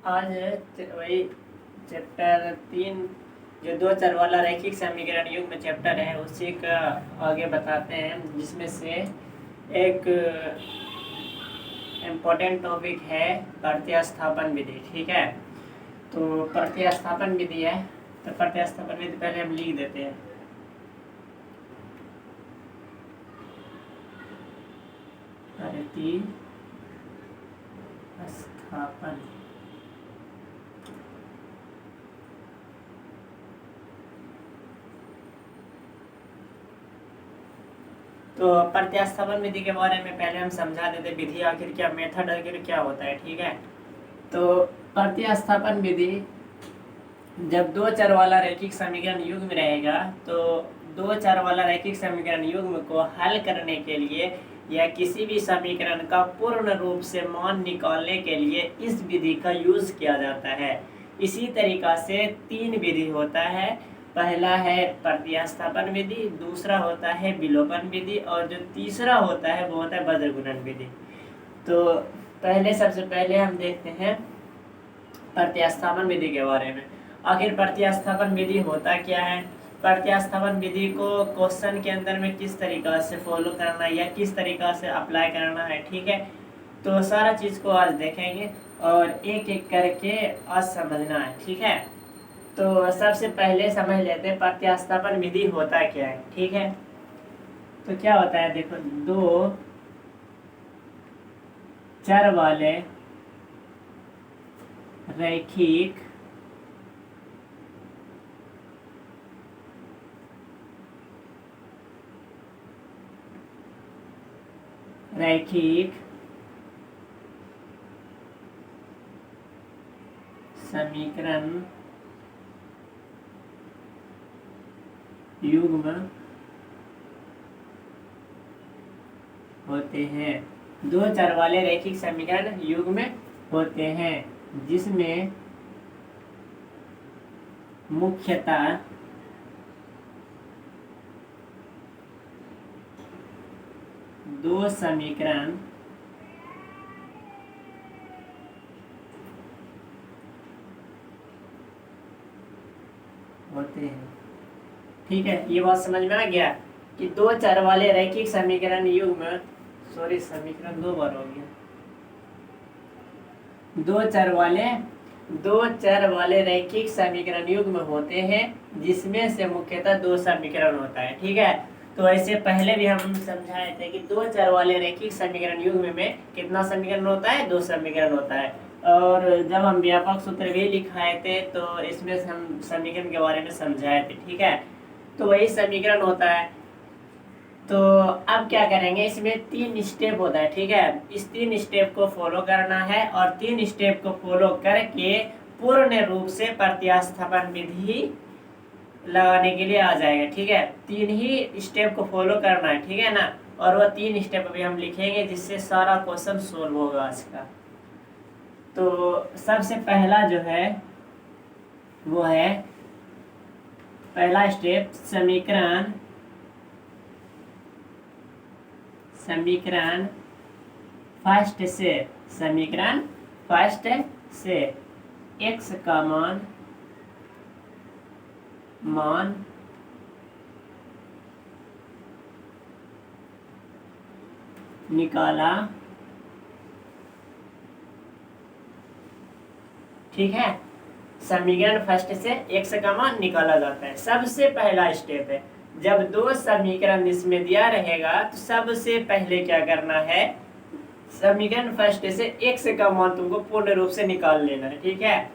आज वही चैप्टर 3 जो दो चर वाला रैखिक समीकरण युग में चैप्टर है उसी का आगे बताते हैं, जिसमें से एक इम्पोर्टेंट टॉपिक है प्रतिस्थापन विधि। ठीक है, तो प्रतिस्थापन विधि है, तो प्रतिस्थापन विधि पहले हम लिख देते हैं। प्रतिस्थापन तो प्रतिस्थापन विधि के बारे में पहले हम समझा देते, विधि आखिर क्या, मेथड आखिर क्या होता है। ठीक है, तो प्रतिस्थापन विधि जब दो चर वाला रैखिक समीकरण युग्म रहेगा तो दो चर वाला रैखिक समीकरण युग्म को हल करने के लिए या किसी भी समीकरण का पूर्ण रूप से मान निकालने के लिए इस विधि का यूज किया जाता है। इसी तरीका से तीन विधि होता है। पहला है प्रतिस्थापन विधि, दूसरा होता है विलोपन विधि, और जो तीसरा होता है वो होता है वज्रगुणन विधि। तो सबसे पहले हम देखते हैं प्रतिस्थापन विधि के बारे में। आखिर प्रतिस्थापन विधि होता क्या है, प्रतिस्थापन विधि को क्वेश्चन के अंदर में किस तरीका से फॉलो करना है या किस तरीका से अप्लाई करना है। ठीक है, तो सारा चीज को आज देखेंगे और एक एक करके आज समझना है। ठीक है, तो सबसे पहले समझ लेते हैं प्रतिस्थापन विधि होता क्या है। ठीक है, तो क्या होता है, देखो, दो चर वाले रैखिक समीकरण युग्म होते हैं। दो चर वाले रैखिक समीकरण युग्म होते हैं जिसमें मुख्यतः दो समीकरण होते हैं। ठीक है, ये बात समझ में आ गया कि दो चर वाले रैखिक समीकरण युग्म, समीकरण दो बार हो गया, दो चर वाले रैखिक समीकरण युग्म होते हैं जिसमें से मुख्यतः दो समीकरण होता है। ठीक है, तो ऐसे पहले भी हम समझाए थे कि दो चर वाले रैखिक समीकरण युग्म में कितना समीकरण होता है, दो समीकरण होता है। और जब हम व्यापक सूत्र भी लिखाए थे तो इसमें हम समीकरण के बारे में समझाए थे। ठीक है, तो वही समीकरण होता है। तो अब क्या करेंगे, इसमें तीन स्टेप होता है। ठीक है, इस तीन स्टेप को फॉलो करना है और तीन स्टेप को फॉलो करके पूर्ण रूप से प्रतिस्थापन विधि लगाने के लिए आ जाएगा। ठीक है, तीन ही स्टेप को फॉलो करना है। ठीक है ना, और वह तीन स्टेप अभी हम लिखेंगे जिससे सारा क्वेश्चन सोल्व होगा आज का। तो सबसे पहला जो है वो है पहला स्टेप, समीकरण फर्स्ट से x का मान निकाला। ठीक है, समीकरण फर्स्ट से x का मान निकाला जाता है, सबसे पहला स्टेप है। जब दो समीकरण इसमें दिया रहेगा तो सबसे पहले क्या करना है, समीकरण फर्स्ट से x का मान तुमको पूर्ण रूप से निकाल लेना है। ठीक है,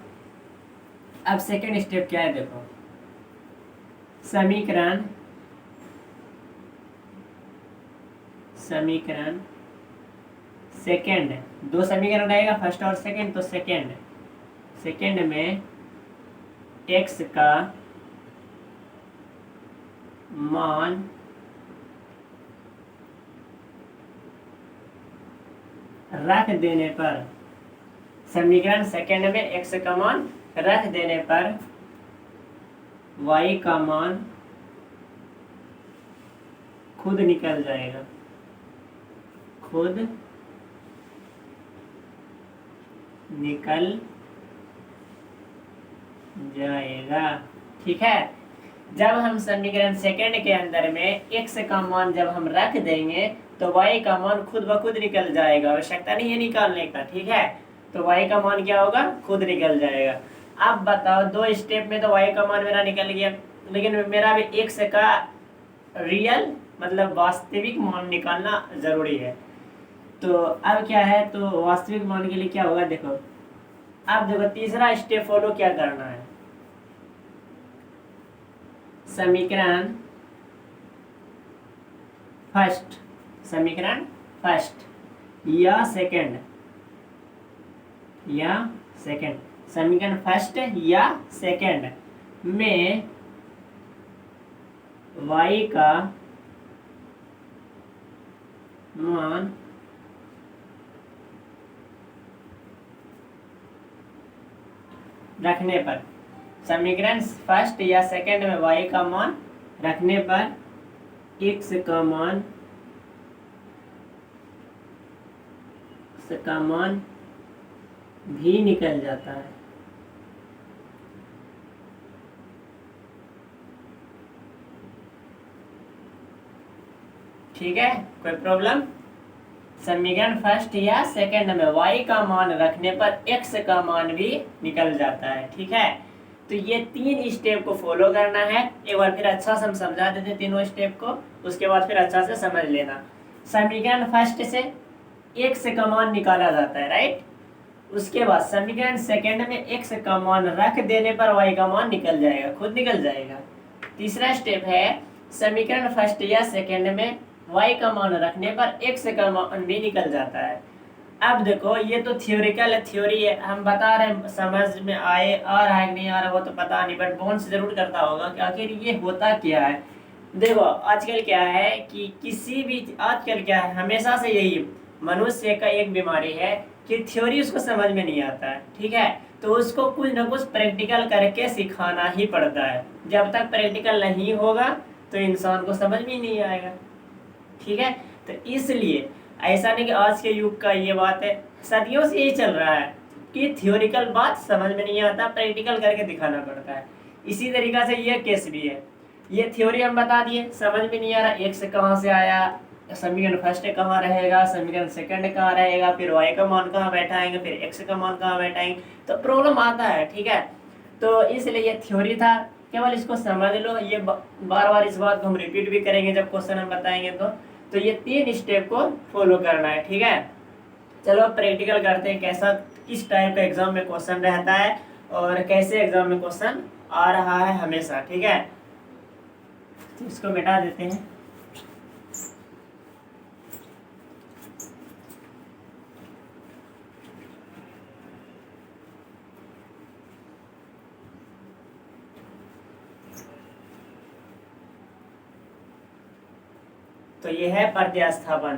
अब सेकंड स्टेप क्या है, देखो, समीकरण सेकंड, दो समीकरण रहेगा, फर्स्ट और सेकंड, तो सेकंड में x का मान रख देने पर, समीकरण सेकंड में x का मान रख देने पर y का मान खुद निकल जाएगा, खुद निकल जाएगा। ठीक है, जब हम समीकरण सेकंड के अंदर में x का मान जब हम रख देंगे तो y का मान खुद ब खुद निकल जाएगा, आवश्यकता नहीं है निकालने का। ठीक है, तो y का मान क्या होगा, खुद निकल जाएगा। अब बताओ, दो स्टेप में तो y का मान मेरा निकल गया, लेकिन मेरा भी x का रियल मतलब वास्तविक मान निकालना जरूरी है। तो अब क्या है, तो वास्तविक मान के लिए क्या होगा, देखो अब देखो तीसरा स्टेप फॉलो क्या करना है। समीकरण फर्स्ट, समीकरण फर्स्ट या सेकंड, या सेकंड, समीकरण फर्स्ट या सेकंड में y का मान रखने पर, समीकरण फर्स्ट या सेकंड में y का मान रखने पर x का मान भी निकल जाता है। ठीक है, कोई प्रॉब्लम? समीकरण फर्स्ट या सेकंड में y का मान रखने पर x का मान भी निकल जाता है। ठीक है, तो ये तीन स्टेप को फॉलो करना है। एक बार फिर अच्छा से हम समझा देते हैं तीनों स्टेप को, उसके बाद फिर अच्छा से समझ लेना। समीकरण फर्स्ट से x का मान निकाला जाता है, राइट। उसके बाद समीकरण सेकंड में x का मान रख देने पर y का मान निकल जाएगा, खुद निकल जाएगा। तीसरा स्टेप है समीकरण फर्स्ट या सेकंड में y का मान रखने पर x का मान भी निकल जाता है। अब देखो ये तो थियोरिकल थ्योरी है, हम बता रहे हैं, समझ में आ रहा है कि नहीं आ रहा वो तो पता नहीं, बट बोन्स जरूर करता होगा कि आखिर ये होता क्या है। देखो आजकल क्या है कि किसी भी, आजकल क्या है, हमेशा से यही मनुष्य का एक बीमारी है कि थ्योरी उसको समझ में नहीं आता है। ठीक है, तो उसको कुछ ना कुछ प्रैक्टिकल करके सिखाना ही पड़ता है। जब तक प्रैक्टिकल नहीं होगा तो इंसान को समझ में नहीं आएगा। ठीक है, तो इसलिए ऐसा नहीं कि आज के युग का ये बात है, सदियों से यही चल रहा है कि थ्योरिकल बात समझ में नहीं आता, प्रैक्टिकल करके दिखाना पड़ता है। इसी तरीका से ये केस भी है, ये थ्योरी हम बता दिए, समझ में नहीं आ रहा x कहाँ से आया, समीकरण फर्स्ट कहाँ रहेगा, समीकरण सेकंड कहाँ रहेगा, फिर y का मान कहाँ बैठाएंगे, फिर x का मान कहाँ बैठाएंगे, तो प्रॉब्लम आता है। ठीक है, तो इसलिए ये थ्योरी था, केवल इसको समझ लो। ये बार बार इस बात को हम रिपीट भी करेंगे जब क्वेश्चन हम बताएंगे तो ये तीन स्टेप को फॉलो करना है। ठीक है, चलो प्रैक्टिकल करते हैं, कैसा किस टाइप का एग्जाम में क्वेश्चन रहता है और कैसे एग्जाम में क्वेश्चन आ रहा है हमेशा। ठीक है, तो इसको मिटा देते हैं। तो ये है प्रतिस्थापन।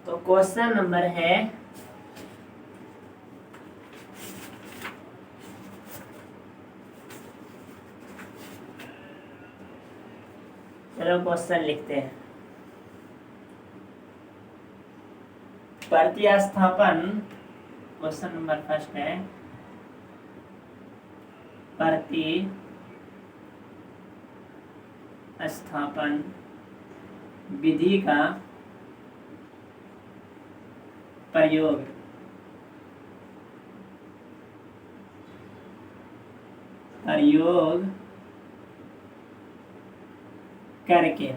तो क्वेश्चन नंबर है चलो क्वेश्चन लिखते हैं। प्रतिस्थापन, क्वेश्चन नंबर फर्स्ट है प्रतिस्थापन विधि का प्रयोग करके,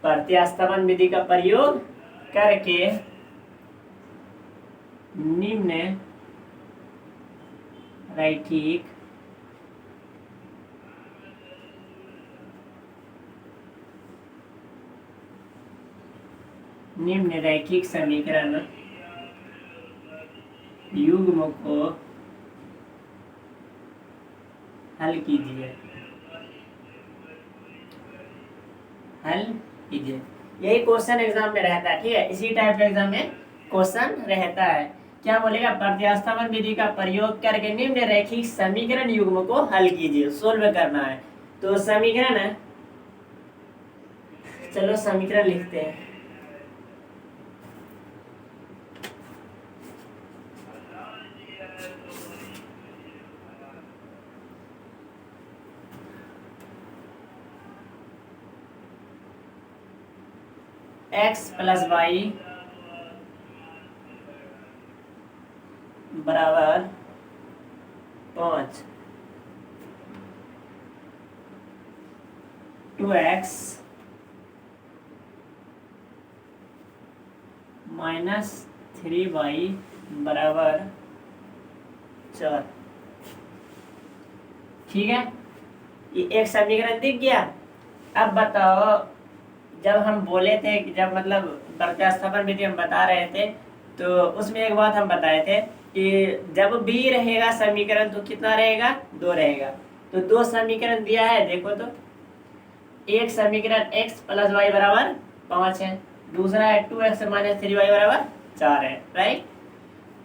प्रतिस्थापन विधि का प्रयोग करके निम्न रैखिक समीकरण युग्म को हल कीजिए। यही क्वेश्चन एग्जाम में रहता है। ठीक है, इसी टाइप का एग्जाम में क्वेश्चन रहता है। क्या बोलेगा, प्रतिस्थापन विधि का प्रयोग करके निम्न रैखिक समीकरण युग्म को हल कीजिए, सोल्व करना है। तो समीकरण है, चलो समीकरण लिखते हैं। एक्स प्लस वाई बराबर 5, 2x माइनस 3y बराबर 4। ठीक है, ये एक समीकरण दिख गया। अब बताओ, जब हम बोले थे कि जब मतलब प्रतिस्थापन विधि हम बता रहे थे, तो उसमें एक बात हम बताए थे कि जब b रहेगा समीकरण तो कितना रहेगा, 2 रहेगा। तो 2 समीकरण दिया है, देखो तो एक समीकरण x प्लस वाई बराबर 5 है, दूसरा है 2x माइनस 3y बराबर 4 है, राइट।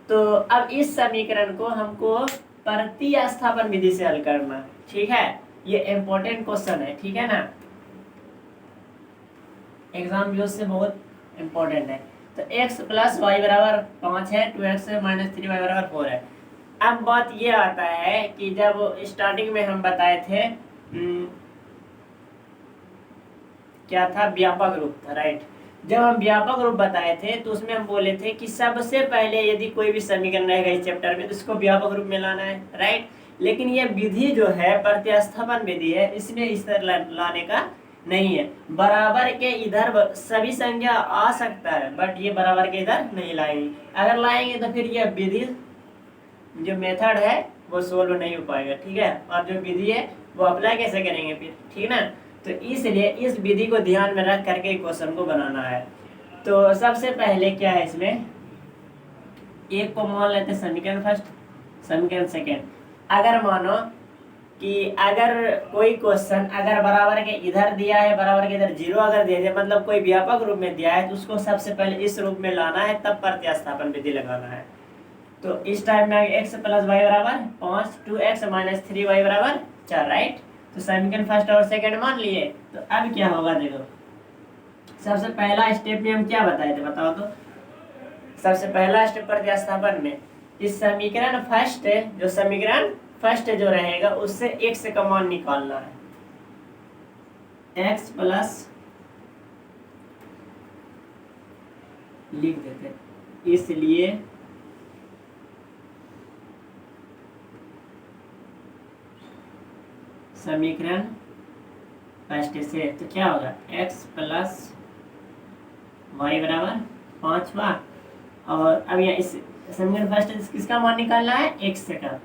तो अब इस समीकरण को हमको प्रतिस्थापन विधि से हल करना, ठीक है। ये इंपॉर्टेंट क्वेश्चन है, ठीक है ना, एग्जाम व्यूज से बहुत इंपॉर्टेंट है। तो x प्लस वाई बराबर 5 है, 2x माइनस 3y बराबर 4 है। अब बात ये आता है कि जब स्टार्टिंग में हम बताए थे क्या था, व्यापक रूप था, राइट। जब हम व्यापक रूप बताए थे तो उसमें हम बोले थे कि सबसे पहले यदि कोई भी समीकरण रहेगा इस चैप्टर में तो इसको व्यापक रूप में लाना है, राइट। लेकिन ये विधि जो है प्रतिस्थापन विधि है, इसमें इस तरह लाने का नहीं है। बराबर के इधर सभी संख्या आ सकता है, बट ये बराबर के इधर नहीं लाएंगे। अगर लाएंगे तो फिर ये विधि जो मेथड है वो सोल्व नहीं हो पाएगा, ठीक है। और जो विधि है वो अप्लाई कैसे करेंगे फिर, ठीक है ना। तो इसलिए इस विधि को ध्यान में रख करके क्वेश्चन को बनाना है। तो सबसे पहले क्या है, इसमें एक को मान लेते हैं समीकरण फर्स्ट, समीकरण सेकेंड। अगर मानो कि अगर कोई क्वेश्चन अगर बराबर के इधर दिया है, बराबर के इधर 0 अगर दे दे, मतलब कोई व्यापक रूप में दिया है, तो उसको सबसे पहले इस रूप में लाना है, तब प्रतिस्थापन विधि लगाना है। तो इस टाइम में x प्लस वाई बराबर 5, 2x माइनस 3y बराबर 4, राइट। तो समीकरण फर्स्ट और सेकंड मान लिए। तो अब क्या होगा, देखो सबसे पहला स्टेप में हम क्या बताए थे, बताओ तो। सबसे पहला स्टेप प्रतिस्थापन में इस समीकरण फर्स्ट, जो समीकरण फर्स्ट जो रहेगा उससे x का मान निकालना है, x प्लस लिख देते, इसलिए समीकरण फर्स्ट से तो क्या होगा, x प्लस वाई बराबर 5 बार। और अब यहाँ इस समीकरण फर्स्ट किसका मान निकालना है, x का।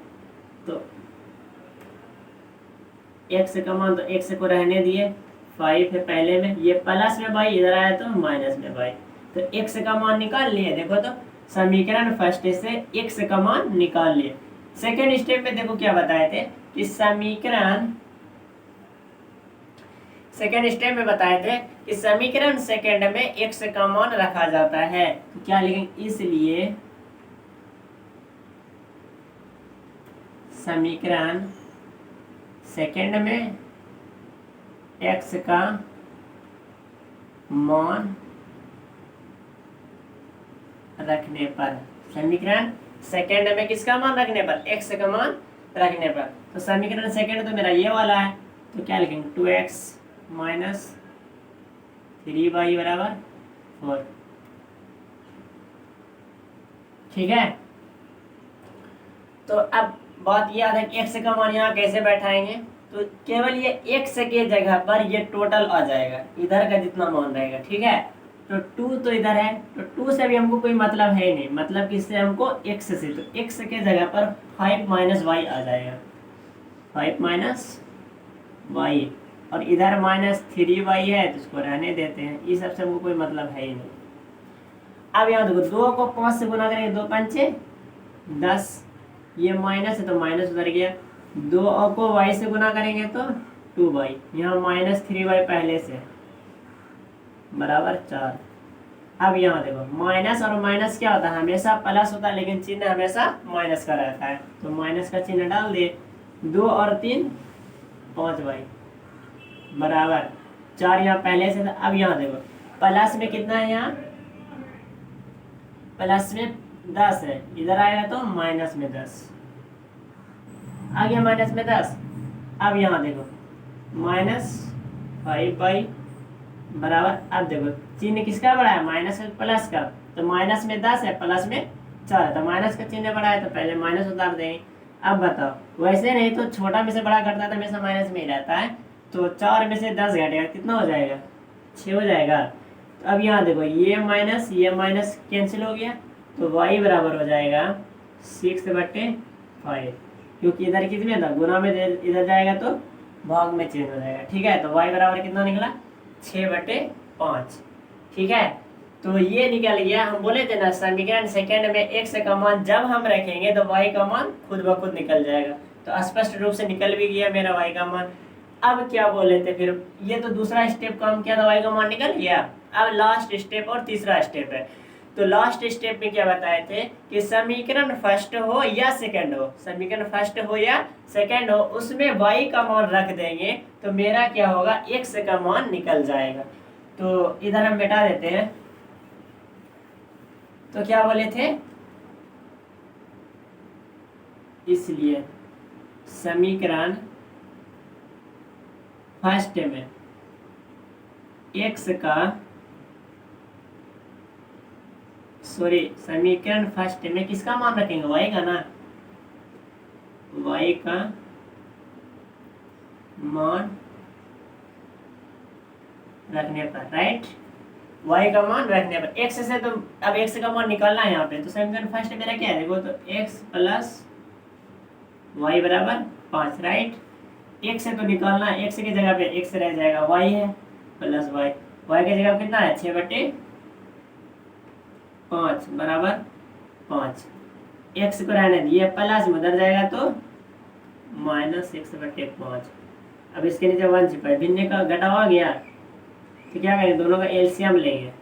तो x का मान, तो x को रहने दिए, 5 है पहले में, ये प्लस में y इधर आया तो माइनस में y। तो x का मान निकाल लिए, देखो तो समीकरण फर्स्ट से x का मान निकाल लिए। सेकेंड स्टेप में देखो क्या बताए थे कि समीकरण सेकेंड स्टेप में बताए थे कि समीकरण सेकेंड में x का मान रखा जाता है। तो क्या लिखेंगे, इसलिए समीकरण सेकेंड में x का मान रखने पर, समीकरण सेकेंड में किसका मान रखने पर, x का मान रखने पर। तो समीकरण सेकेंड तो मेरा ये वाला है, तो क्या लिखेंगे, 2x माइनस 3y बराबर 4, ठीक है। तो अब बात यह है कि x का मान यहाँ कैसे बैठाएंगे, तो केवल ये x के जगह पर ये टोटल आ जाएगा, इधर का जितना मान रहेगा, ठीक है। तो 2 तो इधर है, तो 2 से भी हमको कोई मतलब है नहीं, मतलब किससे हमको, x से। तो x के जगह पर 5 माइनस वाई आ जाएगा, 5 माइनस वाई, और इधर माइनस 3y है तो इसको रहने देते हैं, इस सबसे हमको कोई मतलब है ही नहीं। अब यहाँ देखो 2 को 5 से गुना करेंगे, 2 पंचे 10, ये माइनस है तो माइनस उधर गया। 2 को y से गुना करेंगे तो 2y, यहाँ माइनस 3y पहले से बराबर 4। अब यहाँ देखो माइनस और माइनस क्या होता है, हमेशा प्लस होता है, लेकिन चिन्ह हमेशा माइनस का रहता है, तो माइनस का चिन्ह डाल दिए। 2 और 3 5y बराबर 4, यहाँ पहले से था। अब यहाँ देखो प्लस में कितना है, यहाँ प्लस में 10 है, इधर आएगा तो माइनस में 10 आ गया, माइनस में 10। अब यहाँ देखो माइनस 5y बराबर, अब देखो चिन्ह किसका बड़ा है, माइनस और प्लस का, तो माइनस में 10 है, प्लस में 4 है, तो माइनस का चिन्ह बड़ा है तो पहले माइनस उतार देंगे। अब बताओ, वैसे नहीं तो छोटा में से बड़ा घटता है तो हमेशा माइनस में ही रहता है, तो 4 में से 10 घटेगा, कितना हो जाएगा, 6 हो जाएगा। तो अब यहाँ देखो ये माइनस कैंसिल हो गया, तो y बराबर हो जाएगा 6/5, क्योंकि इधर कितने था, गुना में इधर जाएगा तो भाग में चेंज हो जाएगा। ठीक है, तो y बराबर कितना निकला, 6/5। ठीक है, तो ये निकल गया। हम बोले थे ना समीकरण सेकंड में x का मान जब हम रखेंगे तो y का मान खुद ब खुद निकल जाएगा, तो स्पष्ट रूप से निकल भी गया मेरा y का मान। अब क्या बोले थे फिर, ये तो दूसरा स्टेप काम किया था, y का मान निकल गया। अब लास्ट स्टेप और तीसरा स्टेप है। तो लास्ट स्टेप में क्या बताए थे कि समीकरण फर्स्ट हो या सेकंड हो, समीकरण फर्स्ट हो या सेकंड हो, उसमें y का मान रख देंगे तो मेरा क्या होगा, x का मान निकल जाएगा। तो इधर हम बैठा देते हैं। तो क्या बोले थे, इसलिए समीकरण फर्स्ट में x का, सॉरी समीकरण फर्स्ट में किसका मान रखेंगे, y का ना, y का मान रखने पर, राइट, y का मान रखने पर, x से तो अब x का मान निकालना है यहाँ पे, तो समीकरण फर्स्ट मेरा क्या है देखो, तो x प्लस y बराबर 5, राइट, x से तो निकालना है, x की जगह पे x रह जाएगा, y है प्लस y की जगह कितना है 6/5 बराबर 5, x को रहने दिए, प्लस में उधर जाएगा तो -6/5। अब इसके नीचे 1 छिपा है, भिन्न का घटाव आ गया, तो क्या करेंगे, दोनों का एलसीएम लेंगे,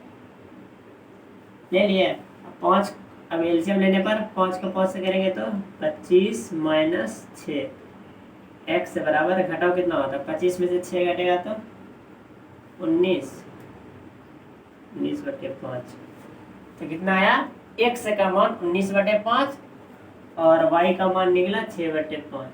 ले लिए 5। अब एलसीएम लेने पर 5 को 5 से करेंगे तो 25 - 6, x बराबर घटाव कितना होता है, 25 में से 6 घटेगा तो 19/5। तो कितना आया, x का मान 19/5 और y का मान निकला 6/5।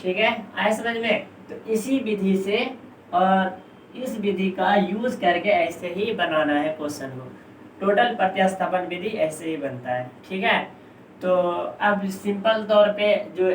ठीक है, आए समझ में। तो इसी विधि से और इस विधि का यूज करके ऐसे ही बनाना है क्वेश्चन को, टोटल प्रतिस्थापन विधि ऐसे ही बनता है। ठीक है, तो अब सिंपल तौर पे जो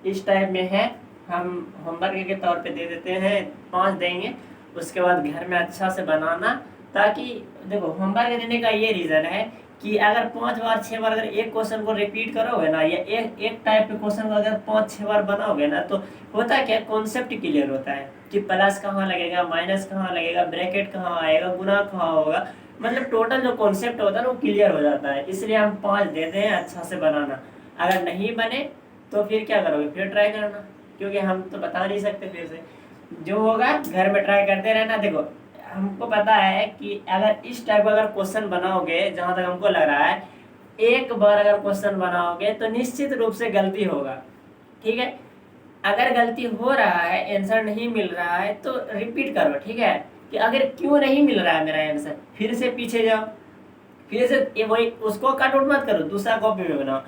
इस टाइप में है, हम होमवर्क के तौर पे दे देते हैं, 5 देंगे, उसके बाद घर में अच्छा से बनाना, ताकि देखो होमवर्क देने का ये रीज़न है कि अगर 5 बार 6 बार अगर एक क्वेश्चन को रिपीट करोगे ना, या एक टाइप के क्वेश्चन को अगर 5-6 बार बनाओगे ना, तो होता क्या, कॉन्सेप्ट क्लियर होता है कि प्लस कहाँ लगेगा, माइनस कहाँ लगेगा, ब्रैकेट कहाँ आएगा, गुना कहाँ होगा, मतलब टोटल जो कॉन्सेप्ट होता है ना वो क्लियर हो जाता है। इसलिए हम 5 देते हैं, अच्छा से बनाना। अगर नहीं बने तो फिर क्या करोगे, फिर ट्राई करना, क्योंकि हम तो बता नहीं सकते, फिर से जो होगा घर में ट्राई करते रहना। देखो हमको पता है कि अगर इस टाइप का अगर क्वेश्चन बनाओगे, जहाँ तक हमको लग रहा है, एक बार अगर क्वेश्चन बनाओगे तो निश्चित रूप से गलती होगा। ठीक है, अगर गलती हो रहा है, आंसर नहीं मिल रहा है, तो रिपीट करो। ठीक है, कि अगर क्यों नहीं मिल रहा है मेरा आंसर, फिर से पीछे जाओ, फिर से वही उसको कट आउट मत करो, दूसरा कॉपी में बनाओ,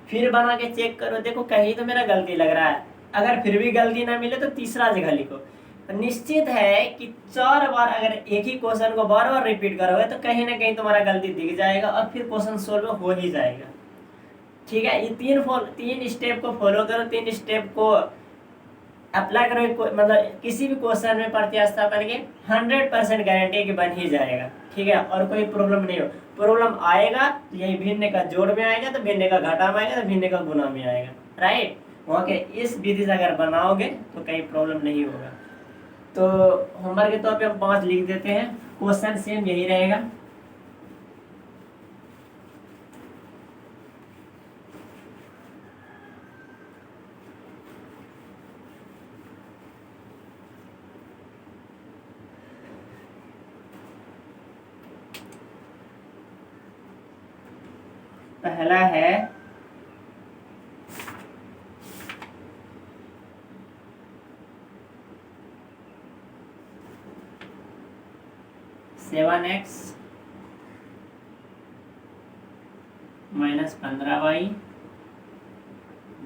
फिर बना के चेक करो, देखो कहीं तो मेरा गलती लग रहा है। अगर फिर भी गलती ना मिले तो तीसरा जगह लिखो। तो निश्चित है कि 4 बार अगर एक ही क्वेश्चन को बार बार रिपीट करोगे तो कहीं ना कहीं तुम्हारा गलती दिख जाएगा और फिर क्वेश्चन सोल्व हो ही जाएगा। ठीक है, ये 3 स्टेप को फॉलो करो, 3 स्टेप को अप्लाई करो, मतलब किसी भी क्वेश्चन में प्रतिस्थापन के 100% गारंटी कि बन ही जाएगा। ठीक है, और कोई प्रॉब्लम नहीं हो, प्रॉब्लम आएगा तो यही भिन्न का जोड़ में आएगा, तो भिन्न का घटा में आएगा, तो भिन्न का गुना में आएगा, राइट। वहाँ के इस विधि से अगर बनाओगे तो कहीं प्रॉब्लम नहीं होगा। तो होमवर्क के तौर पे हम 5 लिख देते हैं, क्वेश्चन सेम यही रहेगा। पहला है (7x - 15y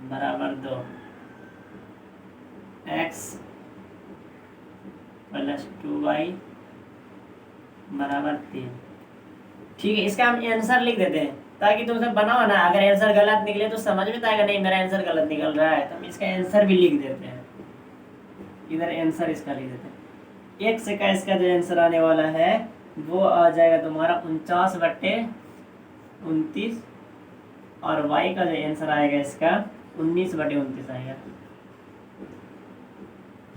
बराबर 2), x प्लस 2y बराबर 3। ठीक है, इसका हम आंसर लिख देते हैं ताकि तुम सब बनाओ ना, अगर आंसर गलत निकले तो समझ में तो आएगा नहीं मेरा आंसर गलत निकल रहा है, तो हम इसका आंसर भी लिख देते हैं। इधर आंसर इसका लिख देते हैं। x का इसका जो आंसर आने वाला है वो आ जाएगा तुम्हारा 49/29, और y का जो आंसर आएगा इसका 19/29 आएगा।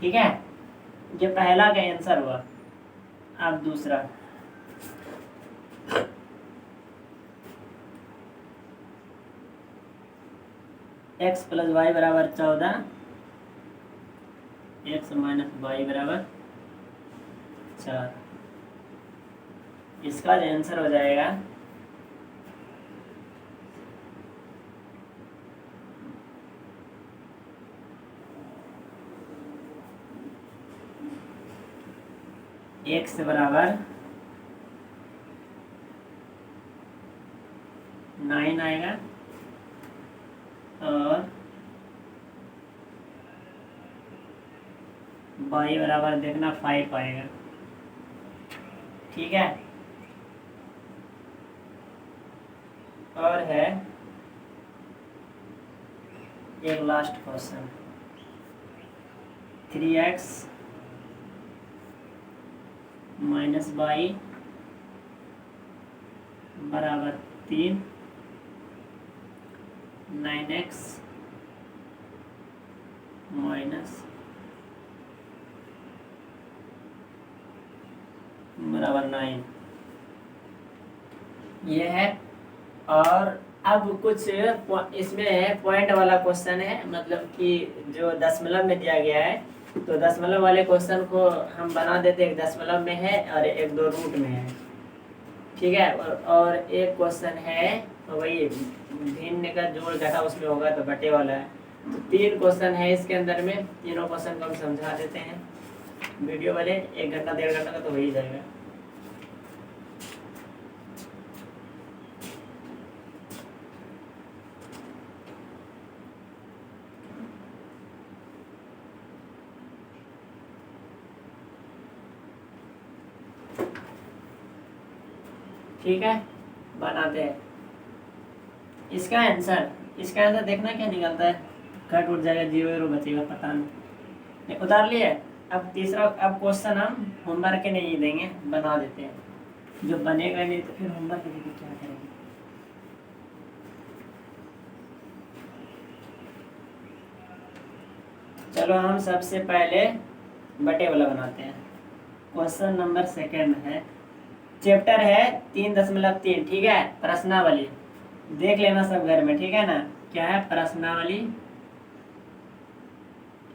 ठीक है, ये पहला का आंसर हुआ। अब दूसरा, x + y बराबर 14, x - y बराबर 4। इसका जो आंसर हो जाएगा x बराबर 9 आएगा, और y बराबर देखना 5 आएगा। ठीक है, और है एक लास्ट क्वेश्चन, 3x - y बराबर 3, 9x बराबर 9, ये है। और अब कुछ इसमें पॉइंट वाला क्वेश्चन है, मतलब कि जो दशमलव में दिया गया है, तो दशमलव वाले क्वेश्चन को हम बना देते, एक दशमलव में है और एक 2 रूट में है। ठीक है, और एक क्वेश्चन है तो वही भिन्न का जोड़ घटा उसमें होगा, तो बटे वाला है। तो 3 क्वेश्चन है इसके अंदर में, तीनों क्वेश्चन को हम समझा देते हैं। वीडियो वाले 1 घंटा 1.5 घंटा का तो हो ही जाएगा। ठीक है, बनाते हैं इसका आंसर। इसका आंसर देखना क्या निकलता है, कट उठ जाएगा, 0 बचेगा, पता नहीं। उतार लिए। अब तीसरा, अब क्वेश्चन हम होमवर्क के नहीं देंगे, बना देते हैं। जो बनेगा नहीं तो फिर होमवर्क देके क्या करेंगे। चलो हम सबसे पहले बटे वाला बनाते हैं। क्वेश्चन नंबर 2 है, चैप्टर है 3.3। ठीक है, प्रश्नावली देख लेना सब घर में। ठीक है ना, क्या है प्रश्नावली,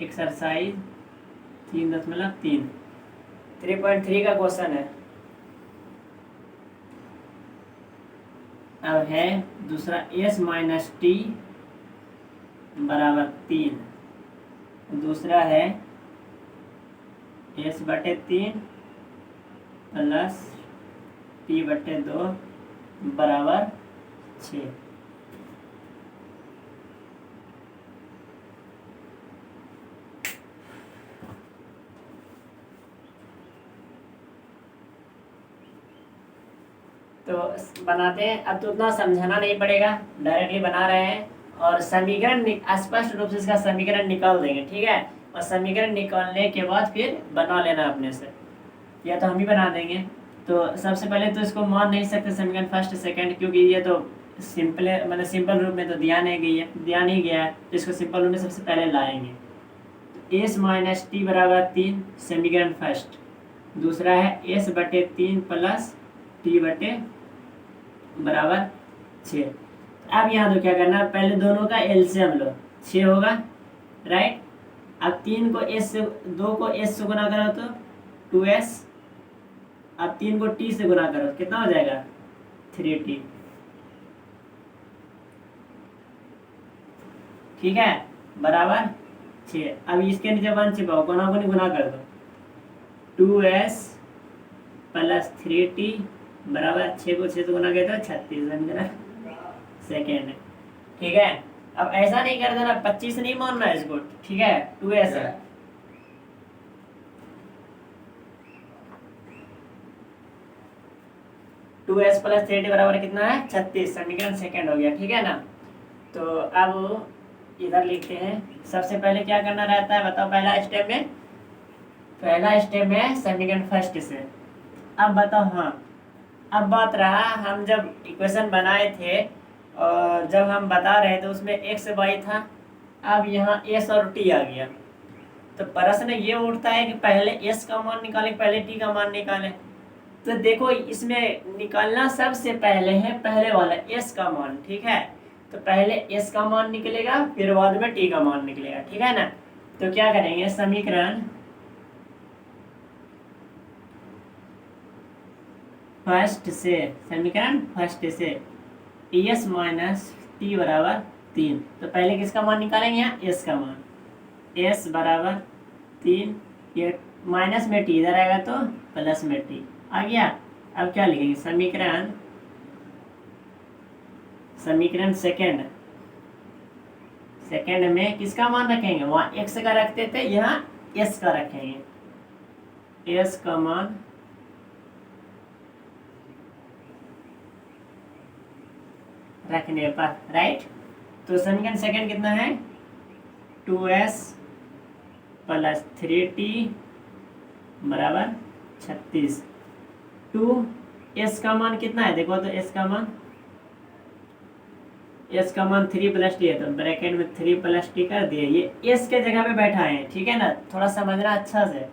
एक्सरसाइज 3.3, 3.3 का क्वेश्चन है। अब है दूसरा, s - t बराबर 3। दूसरा है s/3 प्लस p/2 बराबर 6। तो बनाते हैं। अब तो उतना समझाना नहीं पड़ेगा, डायरेक्टली बना रहे हैं, और समीकरण स्पष्ट रूप से इसका समीकरण निकाल देंगे। ठीक है, और समीकरण निकालने के बाद फिर बना लेना अपने से, या तो हम ही बना देंगे। तो सबसे पहले तो इसको मान नहीं सकते समीकरण फर्स्ट सेकंड, क्योंकि ये तो सिंपल, मतलब सिंपल रूप में तो दिया नहीं गया है, तो इसको सिंपल रूप में सबसे पहले लाएंगे। s - t बराबर 3 समीकरण फर्स्ट। दूसरा है s/3 प्लस t बराबर 6। अब यहाँ तो क्या करना, पहले दोनों का एलसीएम लो, 6 होगा, राइट। अब 3 को s से, 2 को s से गुना करो तो 2s। अब 3 को t से गुना करो, कितना हो जाएगा 3t। ठीक है, बराबर 6। अब इसके नीचे 1 छिपाओ, गुना को नहीं गुना कर दो, 2s प्लस 3t बराबर 6 को 6 से गुना किया तो 36 सेकेंड। ठीक है, अब ऐसा नहीं कर देना, 25 नहीं मानना है इसको। ठीक है, 2s है, 2s प्लस 3t बराबर कितना है 36, समीकरण सेकंड हो गया, ठीक है ना। तो अब इधर लिखते हैं, सबसे पहले क्या करना रहता है बताओ, पहला स्टेप में समीकरण फर्स्ट से। अब बताओ, हाँ अब बात रहा, हम जब इक्वेशन बनाए थे और जब हम बता रहे थे उसमें x y था, अब यहाँ s और t आ गया, तो प्रश्न ये उठता है कि पहले s का मान निकाले पहले t का मान निकाले। तो देखो इसमें निकालना सबसे पहले है पहले वाला s का मान, ठीक है। तो पहले s का मान निकलेगा फिर बाद में t का मान निकलेगा, ठीक है ना। तो क्या करेंगे, समीकरण फर्स्ट से एस माइनस टी बराबर 3। तो पहले किसका मान निकालेंगे, यहाँ एस का मान, एस बराबर 3, ये माइनस में टी इधर आएगा तो प्लस में टी आ गया। अब क्या लिखेंगे, समीकरण सेकंड में किसका मान रखेंगे, वहाँ एक्स का रखते थे, यहाँ एस का रखेंगे, एस का मान रखने पर, राइट। तो समीकरण सेकंड कितना है, 2s प्लस 3t बराबर 36। 2s का मान कितना है, देखो तो s का मान 3 प्लस टी है, तो ब्रैकेट में 3 प्लस टी कर दिए, ये s के जगह पे बैठा है, ठीक है ना। थोड़ा समझना अच्छा से,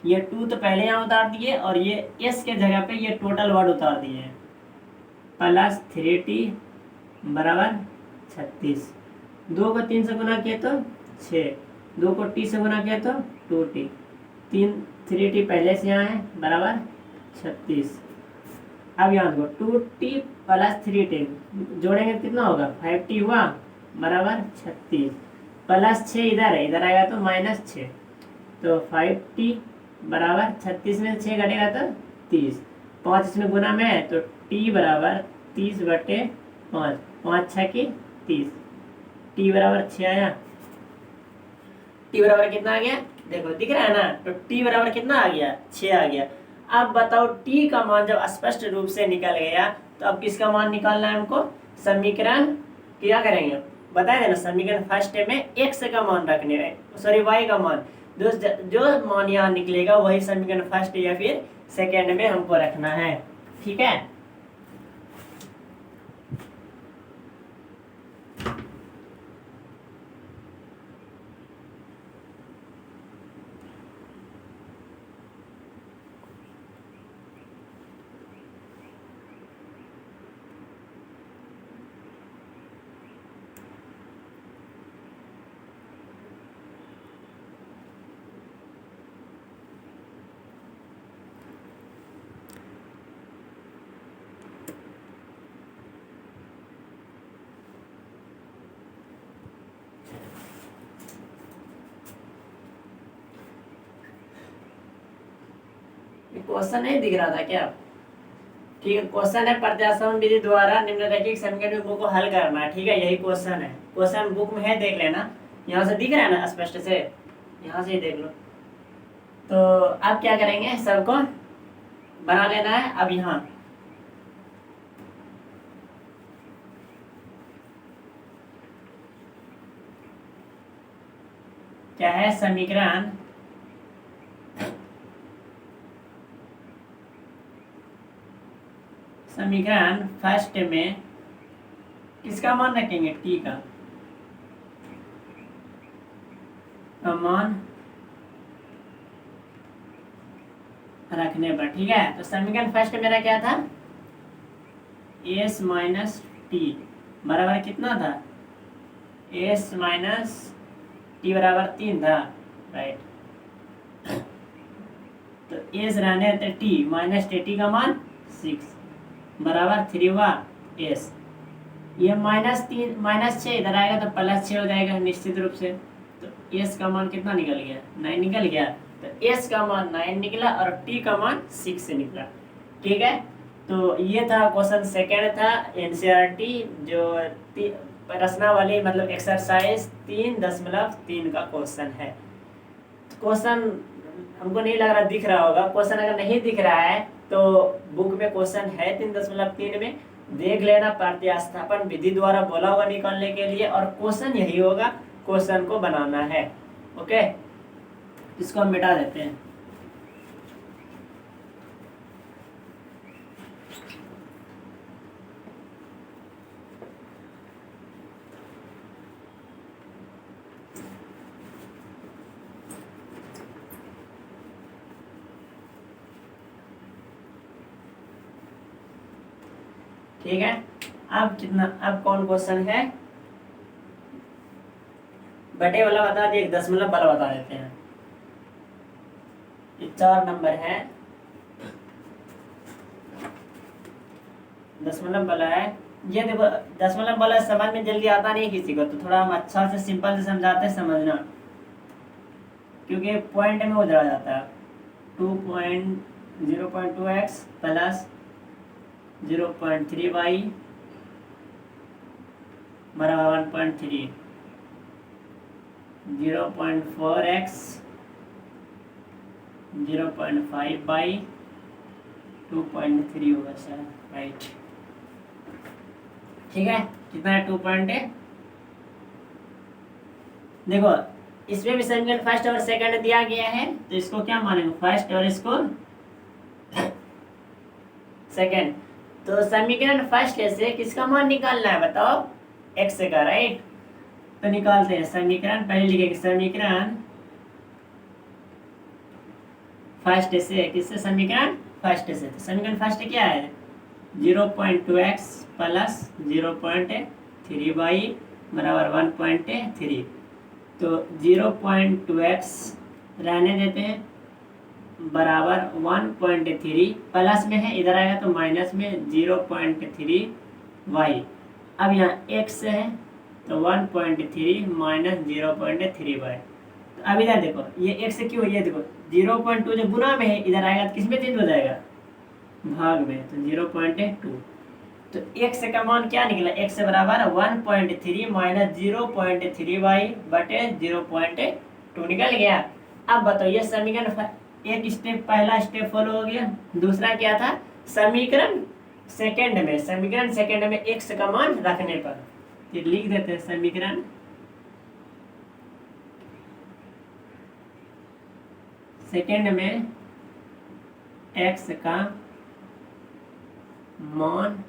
ये 2 तो पहले यहाँ उतार दिए और ये s के जगह पे ये टोटल वर्ड उतार दिए हैं, प्लस 3t बराबर 36। 2 को 3 से गुना किया तो 6, 2 को t से गुना किया तो 2t, 3t पहले से यहाँ है बराबर 36। अब यहाँ देखो 2t प्लस 3t जोड़ेंगे कितना होगा, 5t हुआ बराबर 36, प्लस 6 इधर है, इधर आएगा तो माइनस 6, तो 5t बराबर 36 में 6 घटेगा तो 30, 5 इसमें गुना में है तो t बराबर 30/5, 5 6 की 30, t बराबर 6 आया। t बराबर कितना आ गया, देखो दिख रहा है ना, तो t बराबर कितना आ गया, 6 आ गया। अब बताओ t का मान जब स्पष्ट रूप से निकल गया तो अब किसका मान निकालना है हमको, समीकरण क्या करेंगे बताए थे ना, समीकरण फर्स्ट में x का मान रखने है, सॉरी y का मान, जो मान यहाँ निकलेगा वही समीकरण फर्स्ट या फिर सेकेंड में हमको रखना है, ठीक है। क्वेश्चन नहीं दिख रहा था क्या, ठीक है। क्वेश्चन है प्रत्यास्थापन विधि द्वारा निम्नलिखित समीकरण को हल करना है, ठीक है, यही क्वेश्चन है, क्वेश्चन बुक में है, देख लेना, यहाँ से दिख रहा है ना स्पष्ट से, यहाँ से ही देख लो। तो अब क्या करेंगे, सबको बना लेना है। अब यहाँ क्या है, समीकरण फर्स्ट में किसका मान रखेंगे, टी का मान रखने पर, ठीक है। तो समीकरण फर्स्ट मेरा क्या था, एस माइनस टी बराबर कितना था, एस माइनस टी बराबर 3 था, राइट। तो एस रहने थे टी माइनस टी का मान 6 बराबर 3 हुआ एस, ये -6 इधर आएगा तो +6 हो जाएगा निश्चित रूप से। तो एस का मान कितना निकल गया, 9 निकल गया। तो एस का मान 9 निकला और टी का मान 6 निकला, ठीक है। तो ये था क्वेश्चन सेकेंड था एनसीईआरटी जो प्रश्नावली मतलब एक्सरसाइज 3.3 का क्वेश्चन है। क्वेश्चन हमको नहीं लग रहा दिख रहा होगा, क्वेश्चन अगर नहीं दिख रहा है तो बुक में क्वेश्चन है 3.3 में, देख लेना प्रतिस्थापन विधि द्वारा बोला हुआ निकालने के लिए, और क्वेश्चन यही होगा, क्वेश्चन को बनाना है। ओके, इसको हम मिटा देते हैं। ठीक है, अब कितना, अब कौन क्वेश्चन है, बटे वाला बता दिए, 10 वाला बता देते हैं। 4 नंबर है, 10 वाला है। ये देखो 10 वाला समझ में जल्दी आता नहीं किसी को, तो थोड़ा हम अच्छा से सिंपल से समझाते हैं, समझना, क्योंकि पॉइंट में उधर आ जाता है। 0.2x प्लस 0.3y बराबर 1.3, 0.4x 0.5y 2.3 होगा सर, राइट। ठीक है, कितना है 2 पॉइंट है। देखो इसमें भी समीकरण फर्स्ट और सेकंड दिया गया है, तो इसको क्या मानेंगे, फर्स्ट और इसको सेकंड। तो समीकरण फर्स्ट से किसका मान निकालना है बताओ, x का, राइट। तो निकालते हैं समीकरण, पहले लिखेंगे समीकरण फर्स्ट से, किससे, समीकरण फर्स्ट से। तो समीकरण फर्स्ट क्या है, 0.2x प्लस 0.3y बराबर 1.3। तो 0.2x रहने देते हैं बराबर 1.3, प्लस में है इधर आएगा तो माइनस में 0.3y। अब यहाँ x है तो 1.3 माइनस 0.3y। तो अब इधर देखो ये x क्यों, ये देखो 0.2 जो गुना में है इधर आएगा तो किसमें चेंज हो जाएगा, भाग में, तो 0.2। तो x का मान क्या निकला, x बराबर 1.3 माइनस 0.3y बटे 0.2 निकल गया। अब बताओ ये समीकरण, एक स्टेप, पहला स्टेप फॉलो हो गया। दूसरा क्या था, समीकरण सेकंड में, समीकरण सेकंड में x का मान रखने पर, ये लिख देते हैं समीकरण सेकंड में x का मान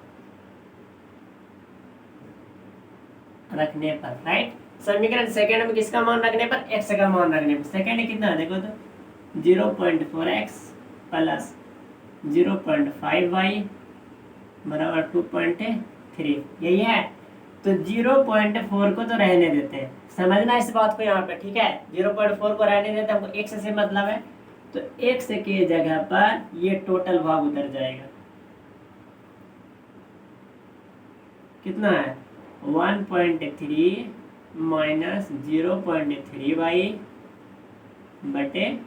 रखने पर, राइट। समीकरण सेकंड में किसका मान रखने पर, x का मान रखने पर। सेकंड कितना है देखो तो 0.4x प्लस 0.5y बराबर 2.3, यही है। तो 0.4 को तो रहने देते हैं, समझना इस बात को यहाँ पे, ठीक है। 0.4 को रहने देते हैं, हमको x से मतलब है, तो x के जगह पर ये टोटल भाग उतर जाएगा, कितना है 1.3 माइनस 0.3y बटे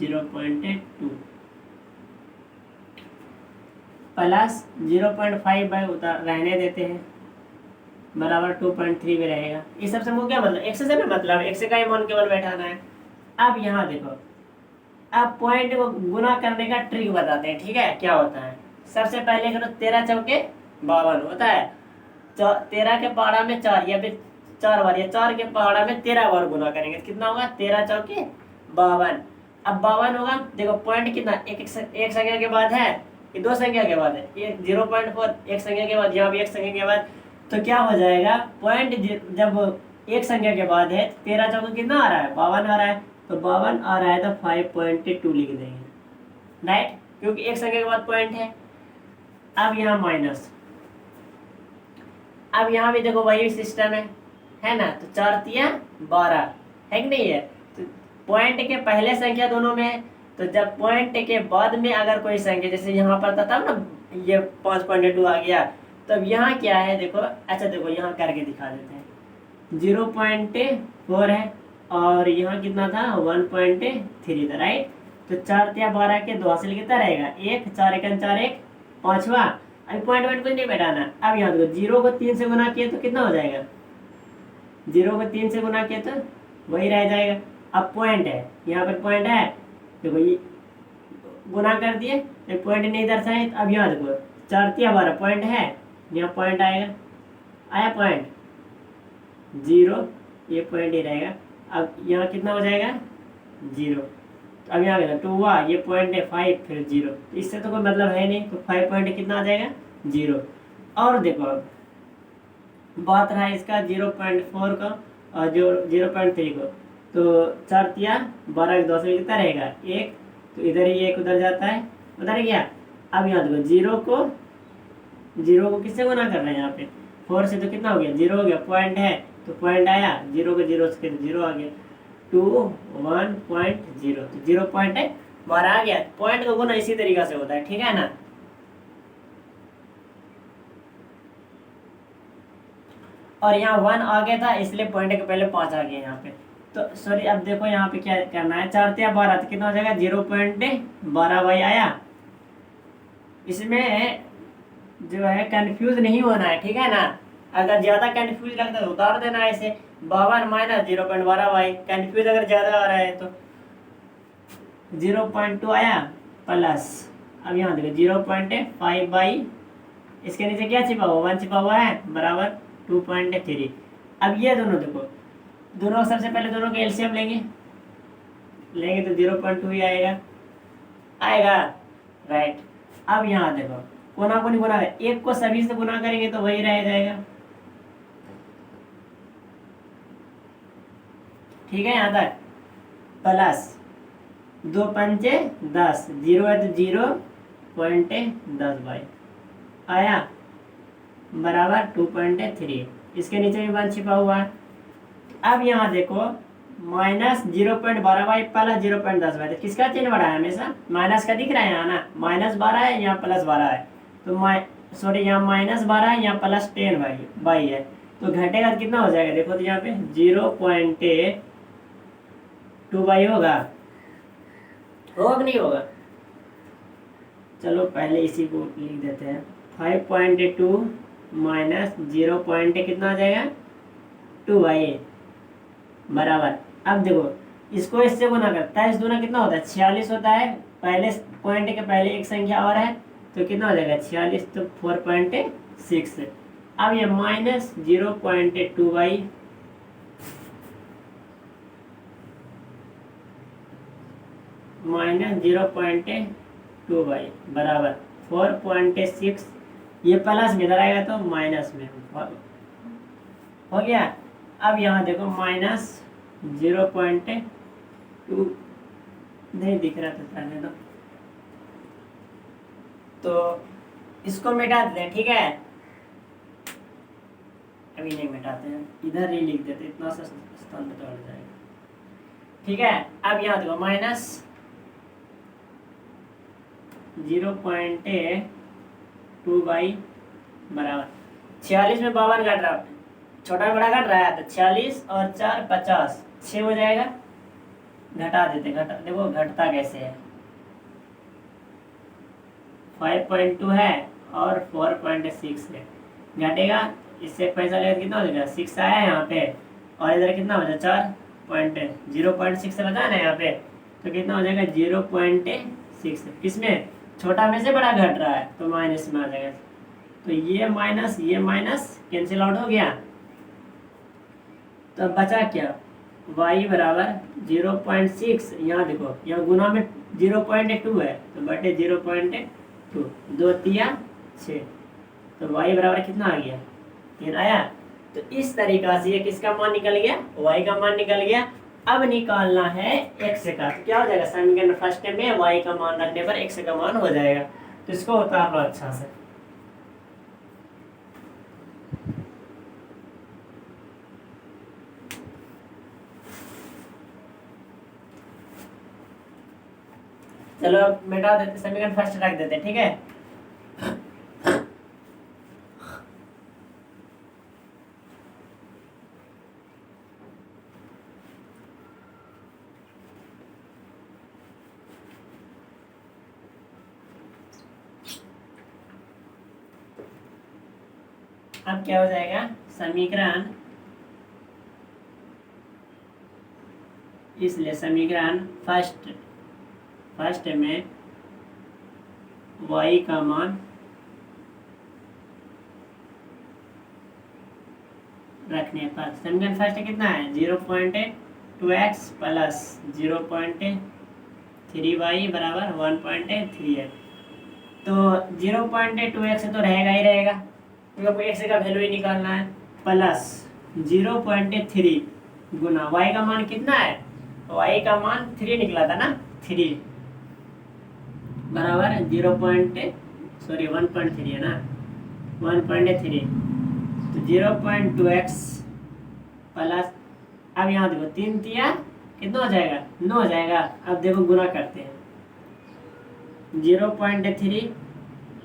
0.2 प्लस 0.5 उतर रहने देते हैं बराबर 2.3 में रहेगा। ये सबसे मुझे क्या मतलब, x से ना मतलब, x का ही मान केवल बैठाना है। अब यहाँ देखो, अब पॉइंट को गुना करने का ट्रिक बताते हैं, ठीक है। क्या होता है, सबसे पहले करो 13 चौके 52 होता है, 13 के पहाड़ा में 4 या फिर 4 बार, या 4 के पहाड़ा में 13 बार गुना करेंगे, कितना होगा 13 चौके 52। अब 52 होगा, देखो पॉइंट कितना, एक संख्या के बाद है, ये 2 संख्या के बाद है, ये 0.4 एक संख्या के बाद, यहाँ भी एक संख्या के बाद, तो क्या हो जाएगा, पॉइंट जब एक संख्या के बाद है 13 चौके कितना आ रहा है 52 आ रहा है, तो 52 आ रहा है तो 5.2 लिख देंगे, राइट, क्योंकि एक संख्या के बाद पॉइंट है। अब यहाँ माइनस, अब यहाँ भी देखो वही सिस्टम है ना, तो 4 तिया 12 है कि नहीं है। तो पॉइंट के पहले संख्या दोनों में है, तो जब पॉइंट के बाद में अगर कोई संख्या, जैसे यहाँ पर था तब ना ये 5.2 आ गया, तब यहाँ क्या है देखो, अच्छा देखो यहाँ करके दिखा देते हैं, 0.4 है और यहाँ कितना था 1.3 था, राइट। तो 4 तिया 12 के 2 हासिल कितना रहेगा 1, 4 1 4 1 5वां। अभी पॉइंट कुछ नहीं बैठाना। अब यहाँ देखो 0 को 3 से गुना किया तो कितना हो जाएगा, 0 को 3 से गुना किया तो वही रह जाएगा। अब पॉइंट है, यहाँ पर पॉइंट है, देखो ये गुना कर दिए, एक पॉइंट नहीं दर्शाए। अब यहाँ देखो 4 तिया 12 पॉइंट है, यहाँ पॉइंट आएगा, आया पॉइंट 0, ये पॉइंट ही रहेगा। अब यहाँ कितना हो जाएगा 0। अब यहाँ देखो 2 हुआ, ये पॉइंट है 5 फिर 0, इससे तो कोई मतलब है नहीं, तो 5 पॉइंट कितना आ जाएगा 0। और देखो अब बात रहा इसका 0.4 का और जो 0.3 को, तो 4 तिया 12 के 2 से कितना रहेगा 1, तो इधर ही 1 उधर जाता है, उधर गया। अब यहाँ देखो 0 को किससे गुना कर रहे हैं, यहाँ पे 4 से, तो कितना हो गया 0 हो गया, पॉइंट है तो पॉइंट आया, 0 को 0 से 0 आ गया, 2 1.0, तो 0 पॉइंट है 12 आ गया। पॉइंट का गुना इसी तरीका से होता है, ठीक है ना। और यहाँ 1 आ गया था, इसलिए पॉइंट के पहले 5 आ गया यहाँ पे। तो सॉरी, अब देखो यहाँ पे क्या करना है, 4 तिया 12, तो कितना हो जाएगा 0.12 वाई आया। इसमें जो है कंफ्यूज नहीं होना है, ठीक है ना। अगर ज्यादा कंफ्यूज लगता है तो उतार देना है इसे, 52 माइनस 0.12 वाई। कंफ्यूज अगर ज्यादा आ रहा है तो 0.2 आया प्लस, अब यहाँ देखो 0.5 बाई, इसके नीचे क्या छिपा हुआ 1 छिपा हुआ है, बराबर 2.3। अब ये दोनों देखो, दोनों सबसे पहले दोनों के एलसीएम लेंगे तो 0.2 ही आएगा, आएगा राइट। अब यहाँ देखो कोना को नहीं गुना, एक को सभी से गुना करेंगे तो वही रह जाएगा, ठीक है। यहाँ तक प्लस 2 पंचे 10, 0 है तो 0.10 बाई आया, बराबर 2.3। इसके नीचे भी 1 छिपा हुआ है। अब यहाँ देखो माइनस 0.12 बाई प्लस 0.10 बाई, तो किसका चिन्ह बढ़ा है, हमेशा माइनस का दिख रहा है यहाँ ना, -12 है यहाँ +12 है, तो सॉरी यहाँ -12 है यहाँ +10 बाई है, तो घटेगा तो कितना हो जाएगा, देखो तो यहाँ पे 0.2 बाई होगा कि नहीं होगा। चलो पहले इसी को लिख देते हैं, 5.2 माइनस 0 कितना आ जाएगा 2 बाई बराबर। अब देखो इसको इससे गुना करता है, इस गुना कितना होता है 46 होता है, पहले पॉइंट के पहले एक संख्या और है तो कितना हो जाएगा 46, तो 4.6। अब ये माइनस 0.2 बाई बराबर 4.6, ये प्लस में इधर आएगा तो माइनस में हो गया। अब यहाँ देखो -0.2 नहीं दिख रहा था पहले तो इसको मिटा देते हैं, ठीक है। अभी नहीं मिटाते हैं, इधर ही लिख देते, इतना सा स्थान पे तो जाएगा, ठीक है। अब यहाँ देखो -0.2 बाई बराबर 46 में 52 घट रहा है, छोटा बड़ा घट रहा है, तो 46 और 4 50, 6 हो जाएगा। घटा देते, देखो घटता कैसे है, 5.2 है और 4.6 है, घटेगा, इससे पैसा लेकर कितना हो जाएगा 6 आया यहाँ पे, और इधर कितना हो जाएगा 0.6 से बचा ना यहाँ पे, तो कितना हो जाएगा 0.6। किसमें छोटा में से बड़ा घट रहा है तो माइनस में आ जाएगा, तो ये माइनस कैंसिल आउट हो गया, तो बचा क्या y बराबर 0.6। यहाँ देखो यहाँ गुना में 0.2 है तो बटे 0.2, 2 तिया 6, तो y बराबर कितना आ गया 3 आया। तो इस तरीका से ये किसका मान निकल गया, y का मान निकल गया। अब निकालना है x का, तो क्या हो जाएगा समीकरण फर्स्ट में y का मान रखने पर x का मान हो जाएगा, तो इसको उतार लो अच्छा से। चलो मिटा देते, समीकरण फर्स्ट रख देते, ठीक है। अब क्या हो जाएगा समीकरण, इसलिए समीकरण फर्स्ट में y का मान रखने पर समीकरण फर्स्ट कितना है 0.2x प्लस 0.3y बराबर 1.38। तो 0.2x तो रहेगा ही रहेगा, क्योंकि x का वैल्यू ही निकालना है, प्लस 0.3 गुना y का मान कितना है, y का मान 3 निकला था ना, 3 बराबर 1.3 है ना, 1.3। तो 0.2x प्लस, अब यहाँ देखो 3 तिया कितना हो जाएगा 9 हो जाएगा। अब देखो गुना करते हैं 0.3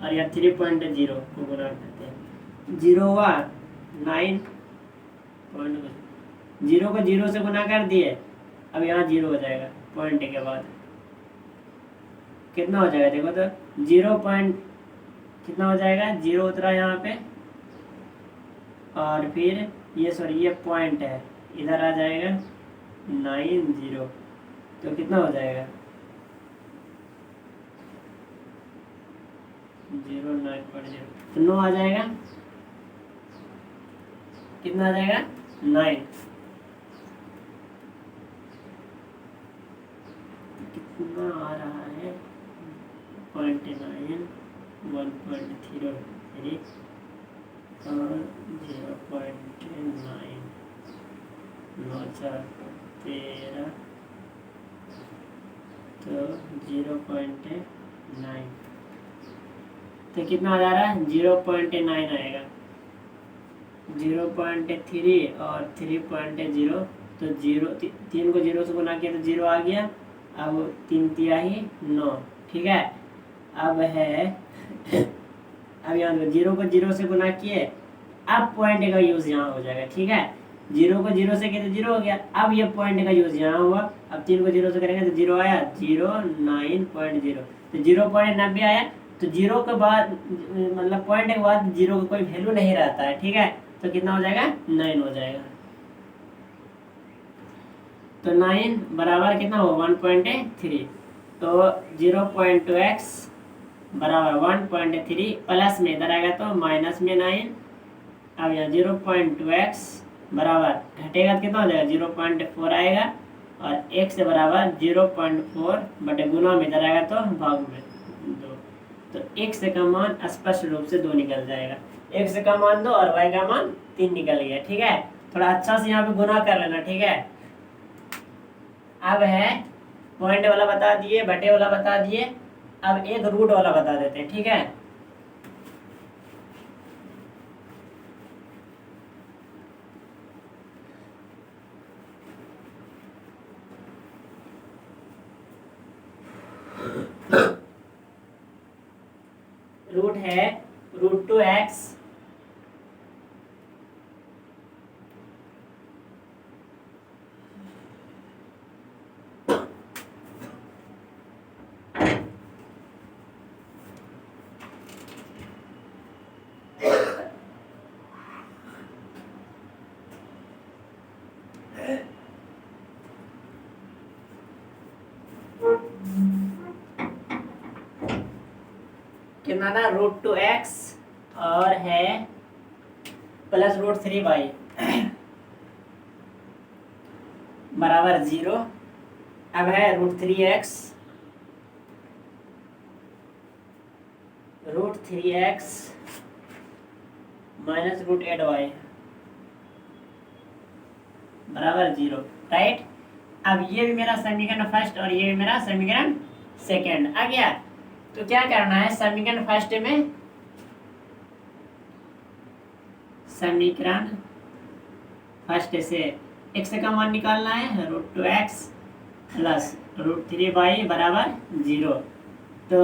और या 3.0 को गुना करते हैं, 0 हुआ 9, 0 को 0 से गुना कर दिए, अब यहाँ 0 हो जाएगा पॉइंट के बाद, कितना हो जाएगा देखो तो 0 पॉइंट कितना हो जाएगा, 0 उतरा यहाँ पे, और फिर ये सॉरी ये पॉइंट है इधर आ जाएगा 90, तो कितना हो जाएगा 0.9, तो 9 आ जाएगा, कितना आ जाएगा 9, कितना आ रहा है 0.9, 1.03 और 0.9, 9×4=13, तो 0.9, तो कितना आ जा रहा है 0.9 आएगा, 0.3 और 3.0, तो 3 को 0 से गुना किया तो 0 आ गया, अब 3 तिहाई 9, ठीक है। अब है अब यहाँ 0 को 0 से गुना किए, अब पॉइंट का यूज यहाँ हो जाएगा, ठीक है, 0 को 0 से किए तो 0 हो गया, अब ये पॉइंट का यूज यहाँ हुआ, अब 3 को 0 से करेंगे तो 0 आया, 0.9, तो 0.90 आया, तो 0 के बाद मतलब पॉइंट के बाद 0 का कोई वैल्यू नहीं रहता है, ठीक है, तो कितना हो जाएगा 9 हो जाएगा, तो 9 बराबर कितना हो 1.3, तो 0.2x बराबर 1.3 प्लस में इधर आएगा तो माइनस में 9, अब यहाँ 0.2x बराबर घटेगा तो कितना हो जाएगा 0.4 आएगा, और x बराबर 0.4 बटे गुना में इधर आएगा तो भाग में 2, तो x का मान स्पष्ट रूप से 2 निकल जाएगा, x का मान 2 और y का मान 3 निकल गया, ठीक है। थोड़ा अच्छा से यहाँ पे गुना कर लेना, ठीक है। अब है पॉइंट वाला बता दिए, बटे वाला बता दिए, अब एक रूट वाला बता देते हैं, ठीक है। रूट है √2x कितना था √2x और है प्लस √3y बराबर 0। अब है √3x माइनस √8y बराबर 0, राइट। अब ये भी मेरा समीकरण फर्स्ट और ये भी मेरा समीकरण सेकेंड आ गया। तो क्या करना है, समीकरण फर्स्ट में समीकरण फर्स्ट से x का मान निकालना है, √2x प्लस √3y बराबर 0। तो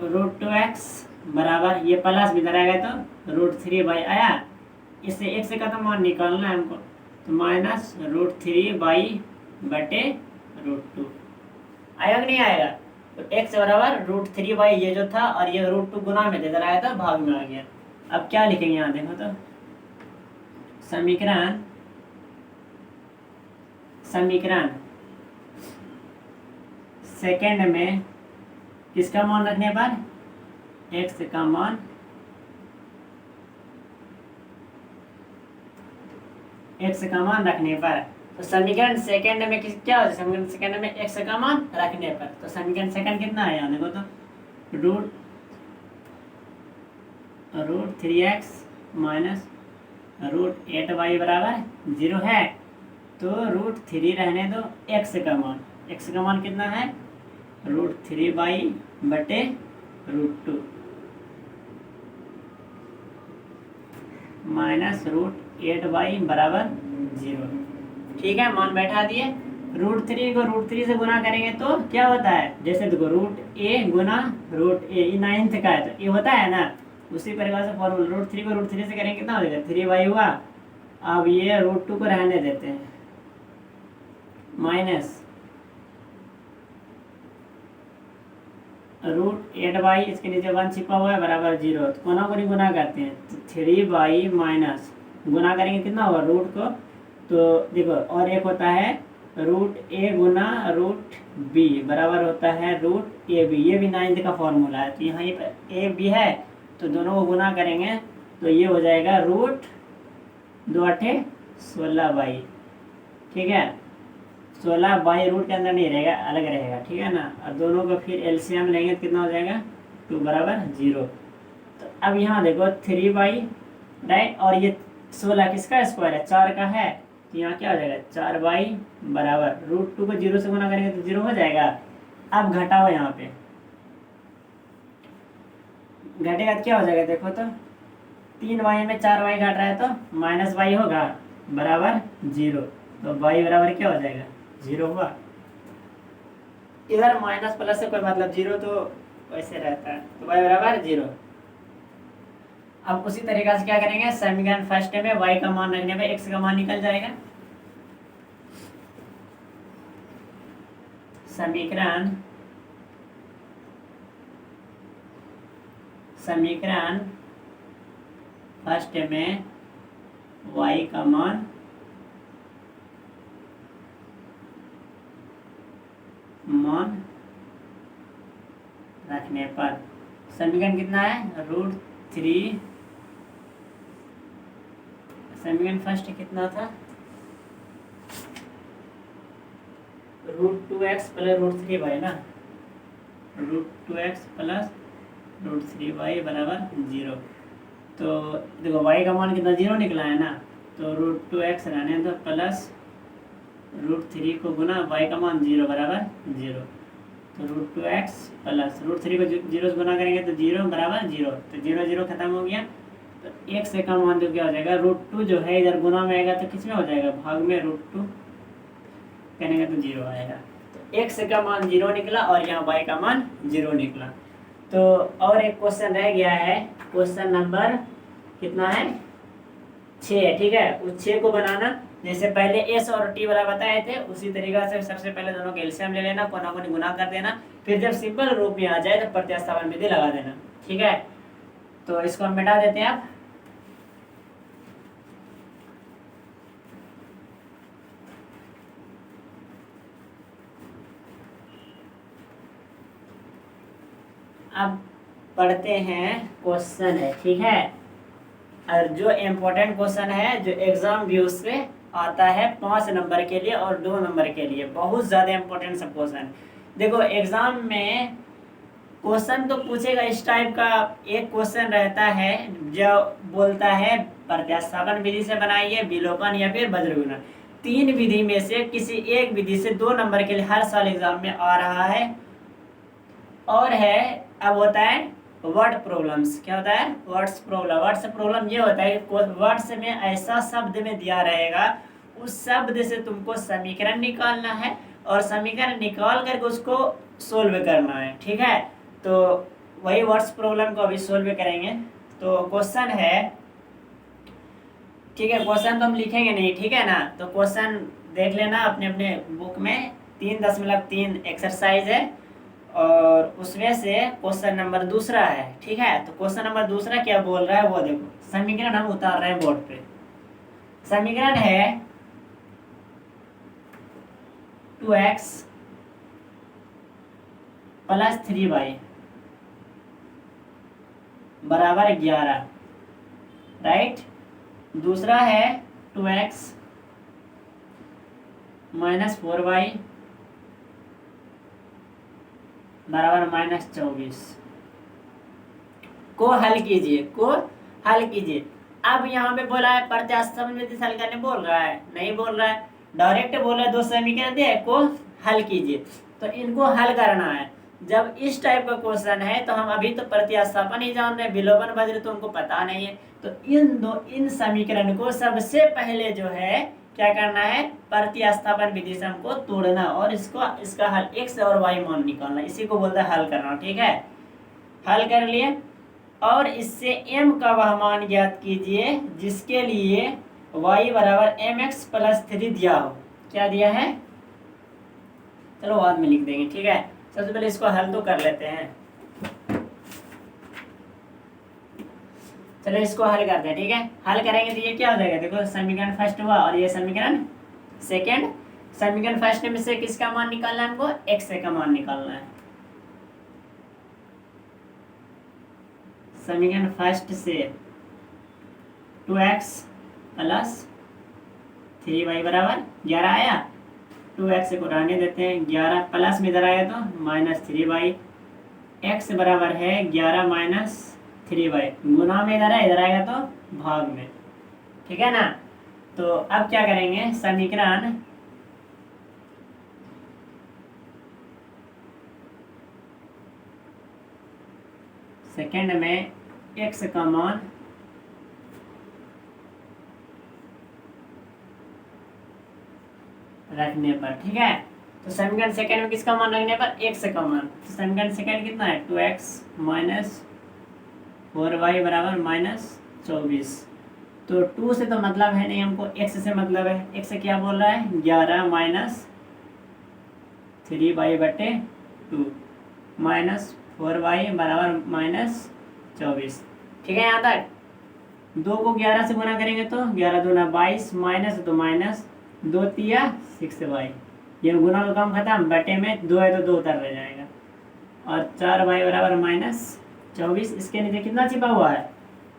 √2x बराबर ये प्लस भी इधर आएगा तो √3y आया, इससे x का तो मान निकालना है हमको, तो माइनस √3y बटे √2 आएगा कि नहीं आएगा, तो x बराबर √3y ये जो था और ये √2 गुना में इधर आया था भाग में आ गया। अब क्या लिखेंगे यहाँ देखो तो समीकरण सेकेंड में किसका मान रखने पर एक्स का मान रखने पर, तो समीकरण सेकंड में क्या होता है, समीकरण सेकंड में एक्स का मान रखने पर, तो समीकरण सेकंड कितना है, देखो तो root 3x minus root 8y बराबर 0 है। तो रूट 3 रहने दो, एक्स का मान कितना है, रूट 3y बटे रूट 2 माइनस रूट 8y बराबर 0। ठीक है, मान बैठा दिए। रूट 3 को रूट 3 से गुना करेंगे तो क्या होता है, जैसे देखो रूट a गुना रूट a, ये 9th का है तो ये होता है ना, उसी प्रकार से फॉर्मूला रूट 3 को रूट 3 से करेंगे कितना हो जाएगा, 3y हुआ। अब ये रूट 2 को रहने देते हैं, माइनस रूट 8y, इसके नीचे 1 छिपा हुआ है बराबर 0, तो कोना को नहीं गुना करते हैं, तो 3y माइनस गुना करेंगे कितना होगा रूट को, तो देखो और एक होता है रूट a गुना रूट b बराबर होता है रूट ab, ये भी 9th का फॉर्मूला है, तो यहाँ पर a b है तो दोनों को गुना करेंगे तो ये हो जाएगा रूट 2 8 16y। ठीक है, 16y रूट के अंदर नहीं रहेगा, अलग रहेगा, ठीक है ना। और दोनों को फिर एलसीएम लेंगे तो कितना हो जाएगा, 2 बराबर 0। तो अब यहाँ देखो 3y राइट, और ये 16 किसका स्क्वायर है, 4 का है, तो यहाँ क्या हो जाएगा 4y बराबर रूट 2 को 0 से गुना करेंगे तो 0 हो जाएगा। अब घटाओ, यहाँ पे घटेगा तो क्या हो जाएगा, देखो तो 3y में 4y घट रहा है तो माइनस y होगा बराबर 0, तो y बराबर क्या हो जाएगा 0 हुआ। इधर माइनस प्लस से कोई मतलब 0 तो वैसे रहता है, तो y बराबर 0। अब उसी तरीका से क्या करेंगे, समीकरण फर्स्ट में y का मान रखने पे x का मान निकल जाएगा। समीकरण फर्स्ट में y का मान रखने पर समीकरण कितना है, रूट 3, समीकरण फर्स्ट कितना था, root 2x plus root 3y ना, root 2x plus root 3y बराबर 0। तो देखो y का मान कितना 0 निकला है ना, तो रूट 2x रहने दो प्लस रूट 3 को गुना y का मान 0 बराबर 0, तो रूट 2x प्लस रूट 3 को 0 से गुना करेंगे तो 0 बराबर 0, तो 0 0 खत्म हो गया। तो x का मान जो क्या हो जाएगा, रूट 2 जो है इधर गुना में आएगा तो किस में हो जाएगा, भाग में, रूट 2 करेंगे तो 0 आएगा। तो x का मान 0 निकला और यहाँ y का मान 0 निकला। तो और एक क्वेश्चन रह गया है, क्वेश्चन नंबर कितना है 6, ठीक है। उस 6 को बनाना जैसे पहले s और t वाला बताए थे उसी तरीका से सबसे पहले दोनों के एलसीएम ले लेना, कोना को गुना कर देना, फिर जब सिंपल रूप में आ जाए तो प्रतिस्थापन विधि लगा देना, ठीक है। तो इसको हम मिटा देते हैं। अब पढ़ते हैं क्वेश्चन है, ठीक है। और जो इम्पोर्टेंट क्वेश्चन है जो एग्जाम व्यू से आता है 5 नंबर के लिए और 2 नंबर के लिए, बहुत ज़्यादा इम्पोर्टेंट सब क्वेश्चन। देखो एग्जाम में क्वेश्चन तो पूछेगा इस टाइप का, एक क्वेश्चन रहता है जो बोलता है प्रतिस्थापन विधि से बनाइए, विलोपन या फिर वज्रगुणन, 3 विधि में से किसी एक विधि से 2 नंबर के लिए हर साल एग्जाम में आ रहा है। और है अब होता है वर्ड प्रॉब्लम्स, क्या होता है वर्ड्स प्रॉब्लम ये होता है कि वर्ड्स में ऐसा शब्द में दिया रहेगा, उस शब्द से तुमको समीकरण निकालना है और समीकरण निकाल करके उसको सोल्व करना है, ठीक है। तो वही वर्ड्स प्रॉब्लम को अभी सोल्व करेंगे। तो क्वेश्चन है, ठीक है, क्वेश्चन तो हम लिखेंगे नहीं, ठीक है ना, तो क्वेश्चन देख लेना अपने अपने बुक में, 3.3 एक्सरसाइज है और उसमें से क्वेश्चन नंबर दूसरा है, ठीक है। तो क्वेश्चन नंबर दूसरा क्या बोल रहा है वो देखो, समीकरण हम उतार रहे हैं बोर्ड पे। समीकरण है 2x प्लस 3y बराबर 11, राइट। दूसरा है 2x माइनस 4y बराबर -24 को हल कीजिए। अब यहाँ पे बोला है प्रत्यास्थापन विधि से हल करने, बोल रहा है नहीं बोल रहा है, डायरेक्ट बोल रहा है, 2 समीकरण दिए को हल कीजिए। तो इनको हल करना है। जब इस टाइप का क्वेश्चन है तो हम अभी तो प्रतिस्थापन ही जान रहे हैं, विलोपन वज्र तो उनको पता नहीं है। तो इन समीकरण को सबसे पहले जो है क्या करना है, प्रतिस्थापन विधि से हमको तोड़ना और इसका हल x और y मान निकालना, इसी को बोलते हैं हल करना। ठीक है, हल कर लिए और इससे m का वह मान ज्ञात कीजिए जिसके लिए y बराबर mx प्लस 3 दिया हो। क्या दिया है, चलो बाद में लिख देंगे। ठीक है, सबसे पहले इसको हल तो कर लेते हैं। चलो इसको हल करते हैं। ठीक है, हल करेंगे तो ये क्या हो जाएगा, देखो समीकरण फर्स्ट हुआ और ये समीकरण सेकंड। समीकरण फर्स्ट में से किसका मान निकालना है हमको, x का मान निकालना है। समीकरण फर्स्ट से 2x प्लस 3y बराबर 11 आया, 2x को रहने देते हैं, 11 प्लस में इधर आया तो -3y, x बराबर है 11 माइनस 3y, गुना में इधर है, इधर आएगा तो भाग में। ठीक है ना। तो अब क्या करेंगे, समीकरण सेकंड में x का मान रखने पर, ठीक है, तो समीकरण सेकंड में किसका मान रखने पर, x का मान। तो समीकरण सेकंड कितना है, 2x माइनस 4y बराबर -24। तो 2 से तो मतलब है नहीं हमको, x से मतलब है। x से क्या बोल रहा है, 11 माइनस 3y बटे 2 माइनस 4y बराबर -24। ठीक है, यहाँ तक 2 को 11 से गुना करेंगे तो 11 दूना 22 माइनस तो माइनस 2 तिया 6y, ये गुना का काम खत्म, बटे में 2 है तो 2 उतर रह जाएगा और 4y बराबर -24। इसके नीचे कितना छिपा हुआ है,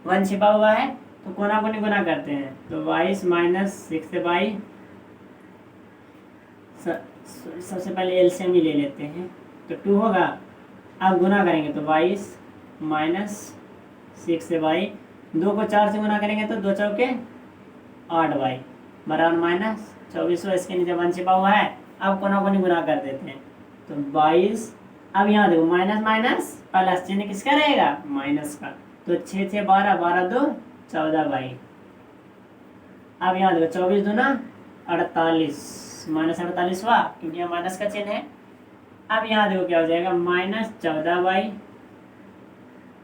1 छिपा हुआ है, तो कोना को नहीं गुना करते हैं, तो 22 माइनस 6y, सबसे पहले एलसीएम ही ले लेते हैं तो 2 होगा। अब गुना करेंगे तो 22 माइनस 6y, 2 को 4 से गुना करेंगे तो 2 चौके 8y बराबर -24। इसके नीचे 1 छिपा हुआ है, अब कोना को नहीं गुना कर देते हैं तो 22। अब यहाँ देखो माइनस माइनस प्लस, चिन्ह किसका रहेगा, माइनस का, तो 6 6 12, 12 2 14y। अब यहाँ देखो 24 दूना 48, -48 हुआ क्योंकि यहाँ माइनस का चिन्ह है। अब यहाँ देखो क्या हो जाएगा, -14y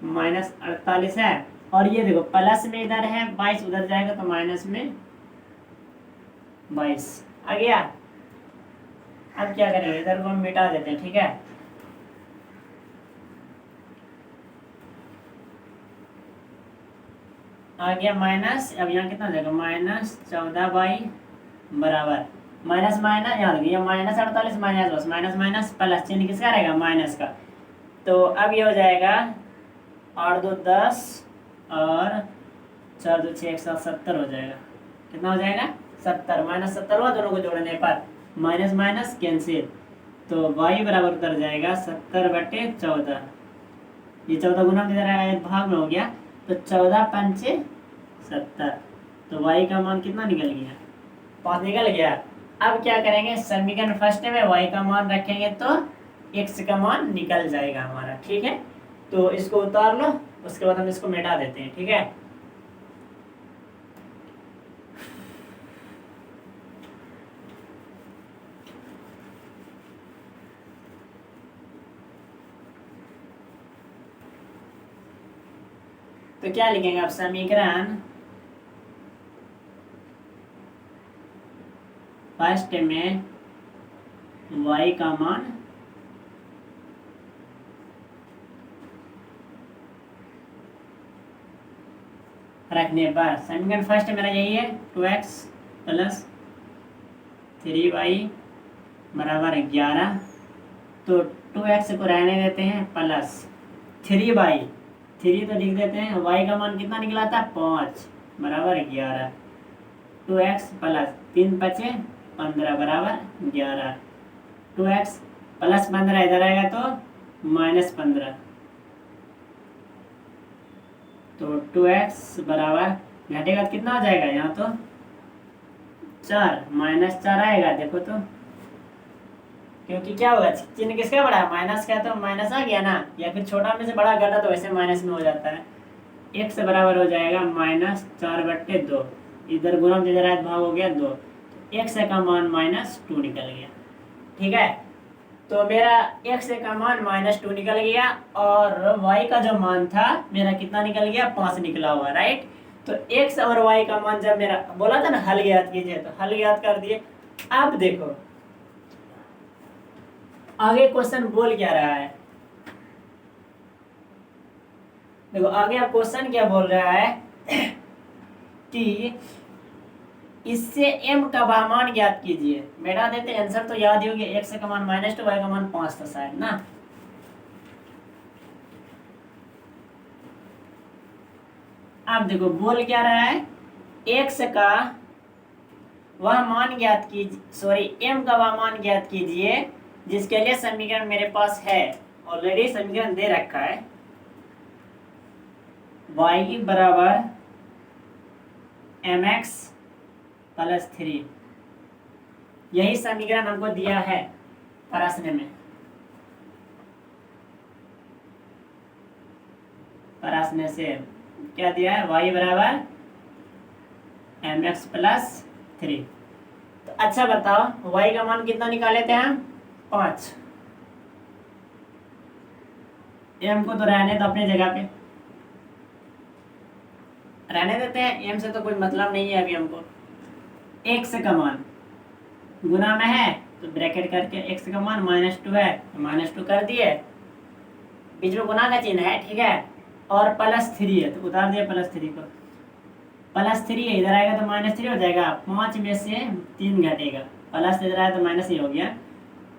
-48 है, और ये देखो प्लस में इधर है 22 उधर जाएगा तो माइनस में 22 आ गया। अब क्या करेंगे, इधर को हम मिटा देते हैं। ठीक है, आ गया माइनस, अब यहाँ कितना जाएगा, -14y बराबर माइनस माइनस, यहाँ देखिए -48 माइनस माइनस माइनस प्लस, चिन्ह किसका रहेगा, माइनस का। तो अब ये हो जाएगा 8 2 10 और 4 2 6 170 हो जाएगा। कितना हो जाएगा, 70, -70 हुआ, दोनों को जोड़ने पर माइनस माइनस कैंसिल, तो y बराबर उतर जाएगा 70 बटे 14। ये 14 गुना किधर भाग में हो गया, तो 14 पंचे 70, तो y का मान कितना निकल गया, 5 निकल गया। अब क्या करेंगे, समीकरण फर्स्ट में y का मान रखेंगे तो x का मान निकल जाएगा हमारा। ठीक है, तो इसको उतार लो, उसके बाद हम इसको मिटा देते हैं। ठीक है, तो क्या लिखेंगे आप, समीकरण फर्स्ट में y का मान रखने पर, समीकरण फर्स्ट मेरा यही है, 2x प्लस 3y बराबर 11, तो 2x को रहने देते हैं प्लस 3y 3 तो लिख देते हैं। y का मान कितना निकला था 5 बराबर 11। 2x प्लस 3 बचे 15 बराबर 11। 2x प्लस 15 इधर आएगा तो माइनस 15, तो 2x बराबर घटेगा तो कितना हो जाएगा यहाँ तो 4, -4 आएगा। देखो तो क्योंकि क्या होगा चिन्ह किसका बड़ा है, माइनस का, तो माइनस आ गया ना, या फिर छोटा में से बड़ा घटा तो वैसे माइनस में हो जाता है। x बराबर हो जाएगा -4/2, इधर गुणा इधर आया भाग हो गया 2, x का मान -2 निकल गया। ठीक है, तो मेरा x का मान -2 निकल गया और y का जो मान था मेरा कितना निकल गया 5 निकला हुआ, राइट। तो x और y का मान जब मेरा बोला था ना हल ज्ञात कीजिए, तो हल ज्ञात कर दिए। अब देखो आगे क्वेश्चन बोल क्या रहा है, देखो आगे आप क्वेश्चन क्या बोल रहा है कि इससे m का मान ज्ञात कीजिए। बेटा देते आंसर तो याद ही होगी, x का मान -2, y का मान 5 था शायद ना। अब देखो बोल क्या रहा है, x का वह मान ज्ञात कीजिए, सॉरी m का वह मान ज्ञात कीजिए जिसके लिए समीकरण मेरे पास है, ऑलरेडी समीकरण दे रखा है। y बराबर mx प्लस 3, यही समीकरण हमको दिया है प्रश्न में। प्रश्न से क्या दिया है, y बराबर mx प्लस 3। तो अच्छा बताओ y का मान कितना निकाले थे हम 5, m को तो रहने तो अपनी जगह पे रहने देते हैं, m से तो कोई मतलब नहीं है अभी हमको। x का मान गुना में है तो ब्रैकेट करके x का मान -2 है तो -2 कर दिए, बीच में गुना का चिन्ह है, ठीक है, और +3 है तो उतार दिया +3 को। +3 है इधर आएगा तो -3 हो जाएगा, 5 में से 3 घटेगा, प्लस इधर आया तो माइनस ही हो गया।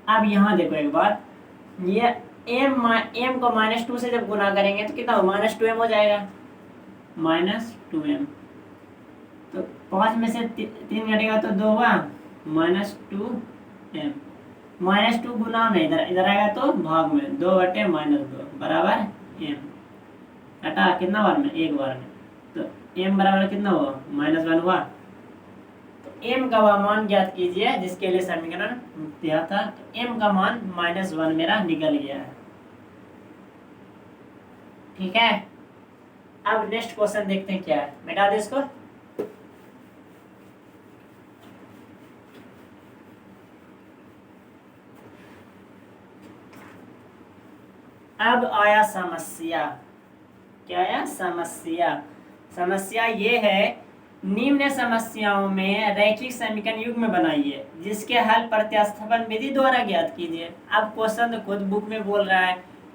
अब यहाँ देखो एक बात, ये m को -2 से जब गुना करेंगे तो कितना हो, -2m हो जाएगा, -2m। तो 5 में से 3 घटेगा तो 2 हुआ, -2m। -2 गुना में इधर आएगा तो भाग में 2/-2 बराबर m। घटा कितना बार में, एक बार में, तो m बराबर कितना हुआ -1 हुआ। तो m का वह मान ज्ञात कीजिए जिसके लिए समीकरण दिया था, तो m का मान -1 मेरा निकल गया है। ठीक है, अब नेक्स्ट क्वेश्चन देखते हैं क्या है, मिटा दे इसको। अब आया समस्या, क्या आया समस्या। समस्या ये है, निम्न समस्याओं में रैखिक समीकरण युग्म बनाइए जिसके हल प्रतिस्थापन विधि द्वारा ज्ञात कीजिए। अब क्वेश्चन तो खुद बुक में बोल रहा है,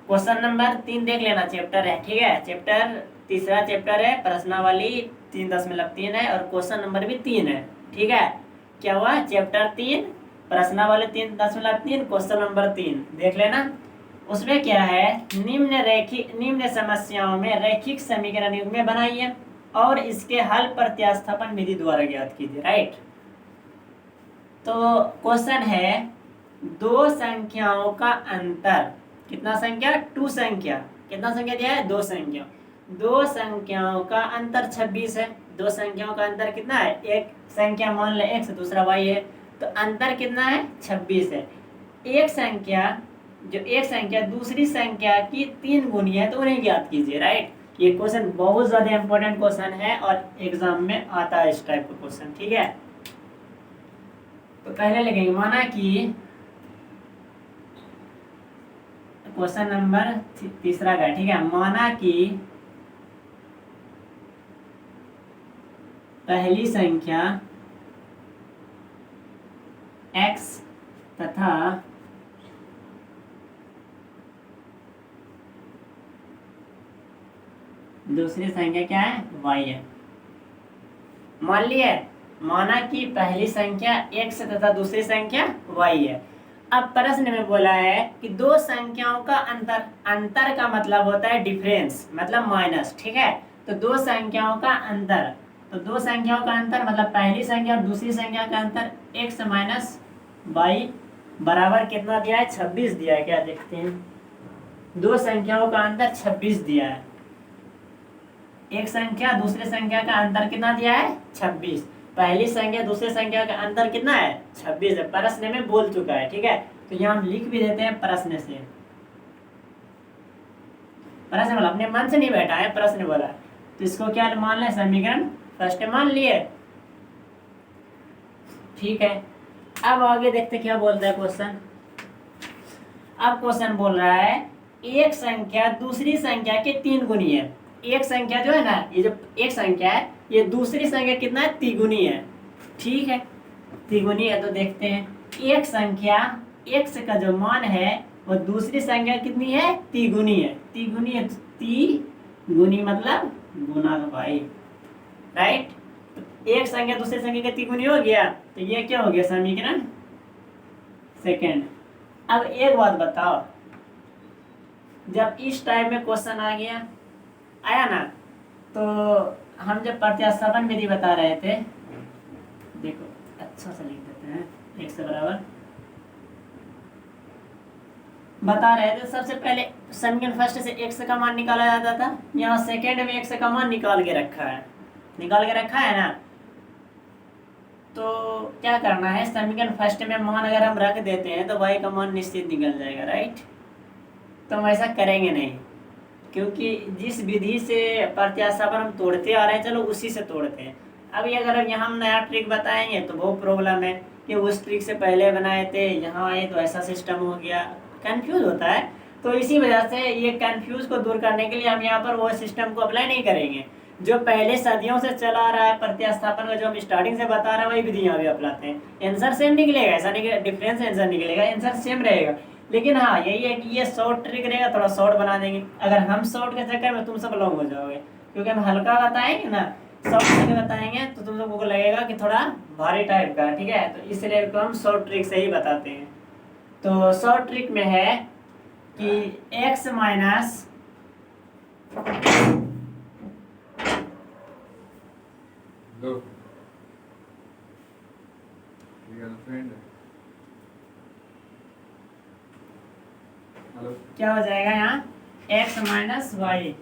क्वेश्चन नंबर 3 देख लेना, चैप्टर है, ठीक है, चैप्टर तीसरा चैप्टर है, प्रश्नावली 3.3 है और क्वेश्चन नंबर भी 3 है। ठीक है, क्या हुआ, चैप्टर 3 प्रश्नावली 3.3 क्वेश्चन नंबर 3 देख लेना। उसमें क्या है, निम्न समस्याओं में रैखिक समीकरण युग्म बनाइए और इसके हल प्रतिस्थापन विधि द्वारा ज्ञात कीजिए, राइट। तो क्वेश्चन है, दो संख्याओं का अंतर, कितना संख्या, 2 संख्या, कितना संख्या दिया है, 2 संख्या, दो संख्याओं का अंतर 26 है। दो संख्याओं का अंतर कितना है, एक संख्या मान ले x दूसरा y है, तो अंतर कितना है 26 है। एक संख्या दूसरी संख्या की 3 गुनी है तो उन्हें ज्ञात कीजिए, राइट। ये क्वेश्चन बहुत ज्यादा इंपॉर्टेंट क्वेश्चन है और एग्जाम में आता है इस टाइप का क्वेश्चन, ठीक है। तो पहले लिखेंगे, माना कि क्वेश्चन नंबर तीसरा का, ठीक है, माना कि पहली संख्या x तथा दूसरी संख्या क्या है, y है। मान लिए, माना कि पहली संख्या x तथा दूसरी संख्या y है। अब प्रश्न में बोला है कि दो संख्याओं का अंतर, अंतर का मतलब होता है डिफरेंस, मतलब माइनस, ठीक है। तो दो संख्याओं का अंतर, तो दो संख्याओं का अंतर मतलब पहली संख्या और दूसरी संख्या का अंतर x माइनस वाई बराबर कितना दिया है, 26 दिया है। क्या देखते हैं, दो संख्याओं का अंतर 26 दिया है। एक संख्या दूसरे संख्या का अंतर कितना दिया है, 26। पहली संख्या दूसरी संख्या का अंतर कितना है, 26 है। प्रश्न में बोल चुका है, ठीक है। तो यहाँ हम लिख भी देते हैं प्रश्न से, प्रश्न बोला, अपने मन से नहीं बैठा है, प्रश्न बोला। तो इसको क्या मान लें, समीकरण फर्स्ट मान लिए, ठीक है। अब आगे देखते क्या बोलता है क्वेश्चन। अब क्वेश्चन बोल रहा है एक संख्या दूसरी संख्या के 3 गुनी है। एक संख्या जो है ना, ये जो एक संख्या है, ये दूसरी संख्या कितना है, तिगुनी है, ठीक है, तिगुनी है। तो देखते हैं, एक संख्या x का जो मान है वो दूसरी संख्या कितनी है, तिगुनी है, तिगुनी है। तिगुनी मतलब गुना का भाई, राइट। तो एक संख्या दूसरी संख्या के तिगुनी हो गया, तो ये क्या हो गया, समीकरण सेकेंड। अब एक बात बताओ, जब इस टाइप में क्वेश्चन आ गया, आया ना, तो हम जब प्रतिस्थापन विधि बता रहे थे, देखो अच्छा से लिख देते हैं, x बराबर बता रहे थे। सबसे पहले समीकरण फर्स्ट से x का मान निकाला जाता था, यहाँ सेकेंड में x का मान निकाल के रखा है, निकाल के रखा है ना। तो क्या करना है, समीकरण फर्स्ट में मान अगर हम रख देते हैं तो y का मान निश्चित निकल जाएगा, राइट। तो हम ऐसा करेंगे नहीं, क्योंकि जिस विधि से प्रतिस्थापन हम तोड़ते आ रहे हैं, चलो उसी से तोड़ते हैं। अभी अगर यहाँ हम नया ट्रिक बताएंगे तो वो प्रॉब्लम है कि उस ट्रिक से पहले बनाए थे, यहाँ आए तो ऐसा सिस्टम हो गया, कंफ्यूज होता है। तो इसी वजह से ये कंफ्यूज को दूर करने के लिए हम यहाँ पर वो सिस्टम को अप्लाई नहीं करेंगे जो पहले सदियों से चला आ रहा है। प्रतिस्थापन का जो हम स्टार्टिंग से बता रहे हैं वही विधि यहाँ भी अपनाते हैं। आंसर सेम निकलेगा, ऐसा नहीं डिफरेंस आंसर निकलेगा, आंसर सेम रहेगा। लेकिन हाँ यही है कि ये शॉर्ट ट्रिक रहेगा, थोड़ा शॉर्ट बना देंगे। अगर हम शॉर्ट के चक्कर में तुम सब लॉन्ग हो जाओगे, क्योंकि हम हल्का बताएंगे ना, शॉर्ट करके बताएंगे तो तुम लोगों को लगेगा कि थोड़ा भारी टाइप का, ठीक है। तो इसलिए तो हम शॉर्ट ट्रिक से ही बताते हैं। तो शॉर्ट ट्रिक में है कि x माइनस क्या हो जाएगा यहाँ, x माइनस वाई।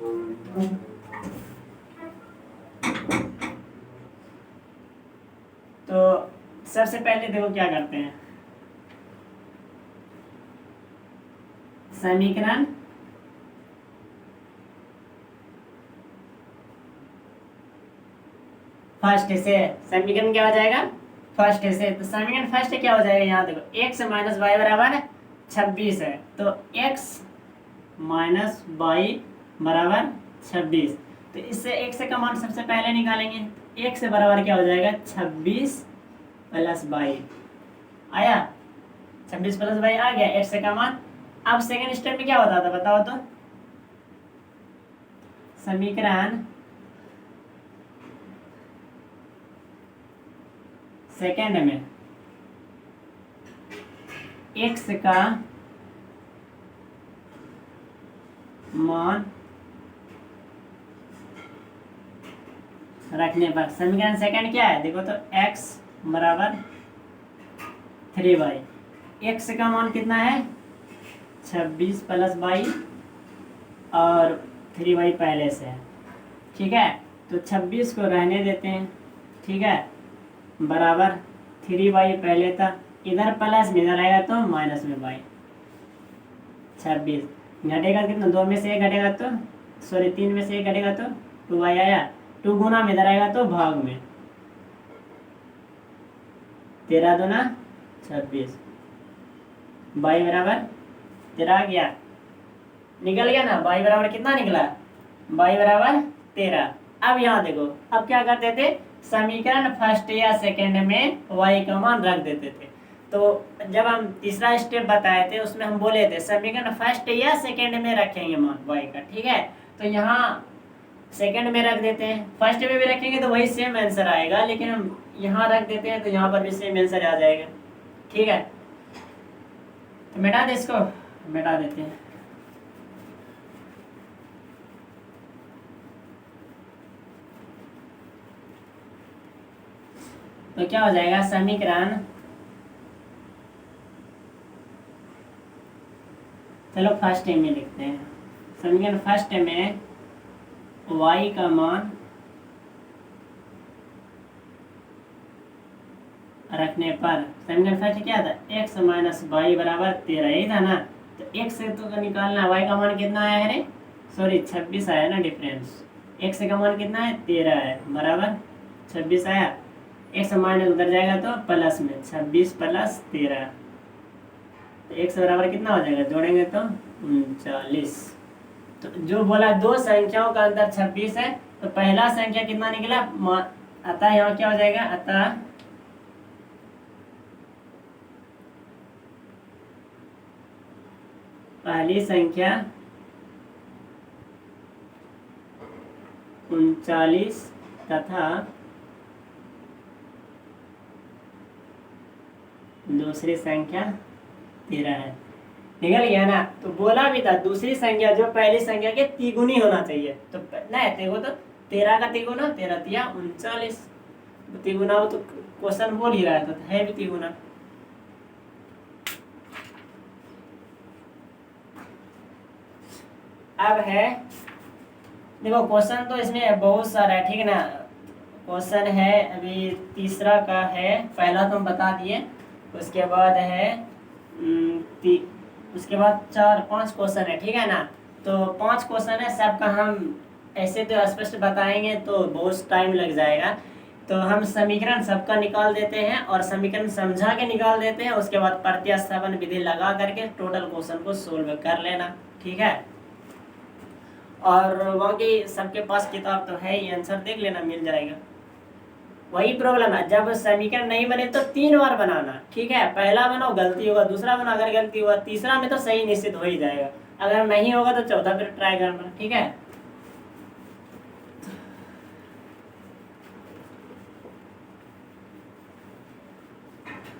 तो सबसे पहले देखो क्या करते हैं, समीकरण फर्स्ट से, समीकरण क्या हो जाएगा, फर्स्ट से। तो समीकरण फर्स्ट क्या हो जाएगा, यहाँ देखो x माइनस वाई बराबर 26 है, तो x माइनस वाई बराबर 26। तो इससे x का मान सबसे पहले निकालेंगे, x बराबर क्या हो जाएगा, 26 प्लस वाई। आया, 26 प्लस वाई आ गया x का मान। अब सेकंड स्टेप में क्या होता था बताओ तो, समीकरण सेकंड में x का मान रखने पर, समीकरण सेकंड क्या है देखो तो, x बराबर 3y, x का मान कितना है 26 प्लस वाई और 3y पहले से है, ठीक है। तो 26 को रहने देते हैं, ठीक है, बराबर 3y पहले था, इधर प्लस में इधर आएगा तो माइनस में y। 26 घटेगा कितना, 2 में से 1 घटेगा तो, सॉरी 3 में से 1 घटेगा तो 2y आया, 2 गुना में इधर आएगा तो भाग में, 13 दूना 26, y बराबर 13 आ गया, निकल गया ना। y बराबर कितना निकला, y बराबर 13। अब यहाँ देखो, अब क्या करते थे, समीकरण फर्स्ट या सेकंड में y का मान रख देते थे। तो जब हम तीसरा स्टेप बताए थे उसमें हम बोले थे समीकरण फर्स्ट या सेकंड में रखेंगे मान y का, ठीक है। तो यहाँ सेकंड में रख देते हैं, फर्स्ट में भी रखेंगे तो वही सेम आंसर आएगा, लेकिन हम यहाँ रख देते हैं तो यहाँ पर भी सेम आंसर आ जाएगा, ठीक है। तो मिटा दे इसको, मिटा देते हैं। तो क्या हो जाएगा, समीकरण, चलो फर्स्ट में लिखते हैं। समीकरण फर्स्ट में y का मान रखने पर, समीकरण फर्स्ट क्या था, x माइनस वाई बराबर 13, यही था ना। तो x से तो निकालना, y का मान कितना आया है, सॉरी 26 आया ना डिफरेंस। x का मान कितना है, 13 है, बराबर 26 आया। x माइनस उधर जाएगा तो प्लस में 26 प्लस 13, तो x बराबर कितना हो जाएगा, जोड़ेंगे तो 39। तो जो बोला दो संख्याओं का अंतर 26 है, तो पहला संख्या कितना निकला, अतः यहाँ क्या हो जाएगा, अतः पहली संख्या 39 तथा दूसरी संख्या 13 है। निकल गया ना। तो बोला भी था दूसरी संख्या जो पहली संख्या के तिगुनी होना चाहिए। तो नहीं, देखो तो 13 का तिगुना, 13 तिया 39, तिगुना हो तो क्वेश्चन बोल ही रहा है, तो है भी तिगुना। अब है, देखो क्वेश्चन तो इसमें बहुत सारा है, ठीक है ना। क्वेश्चन है अभी तीसरा का है, पहला तो हम बता दिए, उसके बाद है उसके बाद 4-5 क्वेश्चन है, ठीक है ना। तो 5 क्वेश्चन है, सबका हम ऐसे तो स्पष्ट बताएंगे तो बहुत टाइम लग जाएगा। तो हम समीकरण सबका निकाल देते हैं और समीकरण समझा के निकाल देते हैं, उसके बाद प्रतिस्थापन विधि लगा करके टोटल क्वेश्चन को सोल्व कर लेना, ठीक है। और बाकी सबके पास किताब तो है ही, आंसर देख लेना, मिल जाएगा। वही प्रॉब्लम है, जब समीकरण नहीं बने तो 3 बार बनाना, ठीक है। पहला बनाओ गलती होगा, दूसरा बनाओ अगर गलती हुआ, तीसरा में तो सही निश्चित हो ही जाएगा। अगर नहीं होगा तो चौथा फिर ट्राई करना, ठीक है।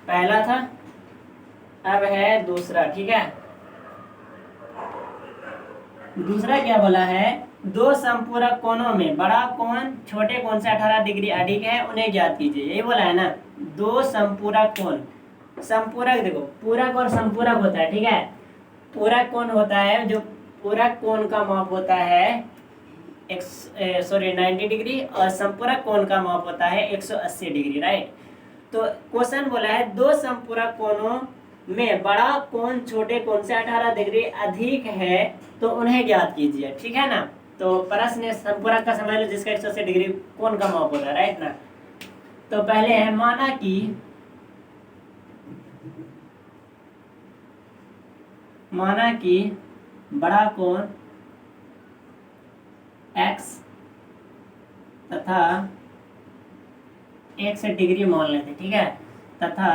पहला था, अब है दूसरा, ठीक है। दूसरा क्या बोला है, दो संपूरक कोणों में बड़ा कोण छोटे कोण से 18 डिग्री अधिक है, उन्हें ज्ञात कीजिए, यही बोला है ना। दो संपूरक कोण, संपूरक देखो पूरक और संपूरक होता है, ठीक है। पूरक कोण होता है, जो पूरक कोण का माप होता है 90 डिग्री, और संपूरक कोण का माप होता है 180 डिग्री, राइट। तो क्वेश्चन बोला है दो संपूरक कोणों में बड़ा कोण छोटे कोण से 18 डिग्री अधिक है, तो उन्हें ज्ञात कीजिए, ठीक है ना। तो प्रश्न संपूरक का समझ लो जिसका 180 डिग्री कोण का माप होता है, राइट ना। तो पहले है, माना कि बड़ा कोण x तथा 1 डिग्री मान लेते, ठीक है, तथा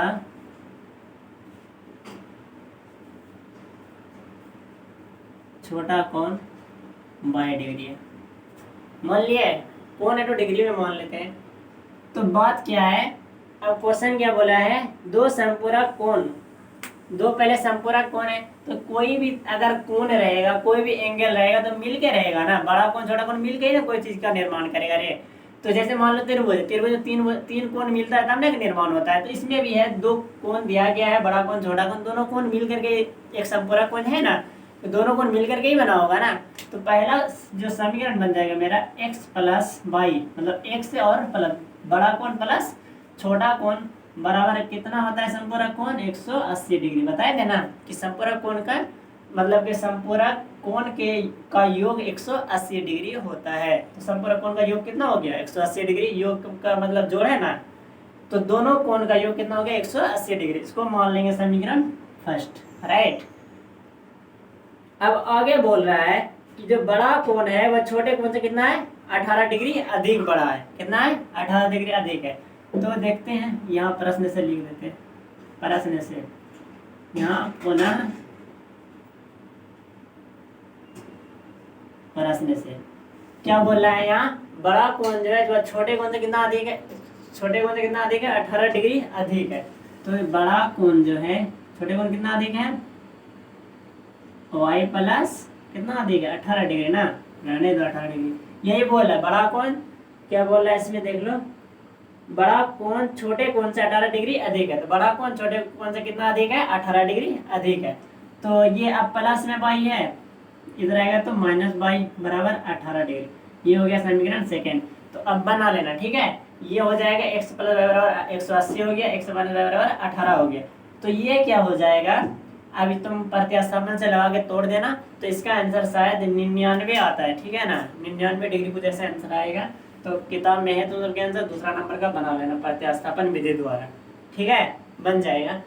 छोटा कोण y डिग्री है। मान लिए कोण है तो डिग्री में मान लेते हैं। तो बात क्या है, अब क्वेश्चन क्या बोला है, दो संपूरक कोण, दो पहले संपूरक कोण है, तो कोई भी अगर कोण रहेगा, कोई भी एंगल रहेगा तो मिल के रहेगा ना। बड़ा कोण छोटा कोण मिल के ही ना कोई चीज का निर्माण करेगा रे। तो जैसे मान लो त्रिभुज तीन कोण मिलता है तब ना निर्माण होता है। तो इसमें भी है, दो कोण दिया गया है, बड़ा कोण छोटा कोण, दोनों कोण मिल करके एक संपूरक कोण है ना, तो दोनों कोण मिल करके ही बना होगा ना। तो पहला जो समीकरण बन जाएगा मेरा x प्लस वाई, मतलब x और प्लस बड़ा कोण प्लस छोटा कोण बराबर कितना होता है, संपूरक कोण 180 डिग्री। बताए थे ना कि संपूरक कोण का मतलब कि संपूरक कोण का योग 180 डिग्री होता है। तो संपूरक कोण का योग कितना हो गया, 180 डिग्री। योग का मतलब जोड़ है ना, तो दोनों कोण का योग कितना हो गया, 180 डिग्री। इसको मान लेंगे समीकरण फर्स्ट, राइट। अब आगे बोल रहा है कि जो बड़ा कोण है वह छोटे कोण से कितना है, 18 डिग्री अधिक बड़ा है। कितना है, 18 डिग्री अधिक है। तो देखते हैं, यहाँ प्रश्न से लिख देते हैं, प्रश्न से यहाँ पुनः प्रश्न से क्या बोल रहा है, यहाँ बड़ा कोण जो है वह छोटे कोण से कितना अधिक है, छोटे कोण से कितना अधिक है, 18 डिग्री अधिक है। तो बड़ा कोण जो है, छोटे कोण कितना अधिक है, वाई प्लस कितना अधिक है 18 डिग्री ना, रहने दो 18 डिग्री। यही बोल है बड़ा कौन, क्या बोल रहा है इसमें देख लो, बड़ा कौन छोटे कौन से 18 डिग्री अधिक है, तो बड़ा कौन छोटे कौन से कितना अधिक है 18 डिग्री अधिक है। तो ये अब प्लस में बाई है, इधर आएगा तो माइनस बाई बराबर 18 डिग्री। ये हो गया समीकरण सेकेंड। तो अब बना लेना, ठीक है। ये हो जाएगा x प्लस वाई बराबर 180 हो गया, x माइनस वाई बराबर 18 हो गया। तो ये क्या हो जाएगा, अभी तुम प्रतिस्थापन से लगा के तोड़ देना, तो इसका आंसर शायद 99 आता है, ठीक है ना, 99 डिग्री कुछ ऐसा आंसर आएगा। तो किताब में है तो उनके आंसर दूसरा नंबर का बना लेना प्रतिस्थापन विधि द्वारा, ठीक है, बन जाएगा।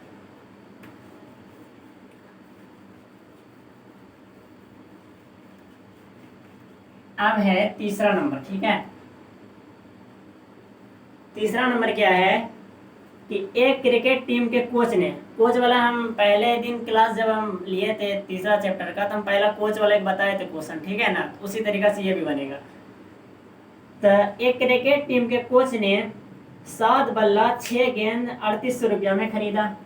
अब है तीसरा नंबर, ठीक है। तीसरा नंबर क्या है कि एक क्रिकेट टीम के कोच ने, कोच वाला हम पहले दिन क्लास जब हम लिए थे तीसरा चैप्टर का, तो हम पहला कोच वाला एक बताए थे क्वेश्चन, ठीक है ना, उसी तरीका से ये भी बनेगा। तो एक क्रिकेट टीम के कोच ने 7 बल्ला 6 गेंद 3800 रुपया में खरीदा।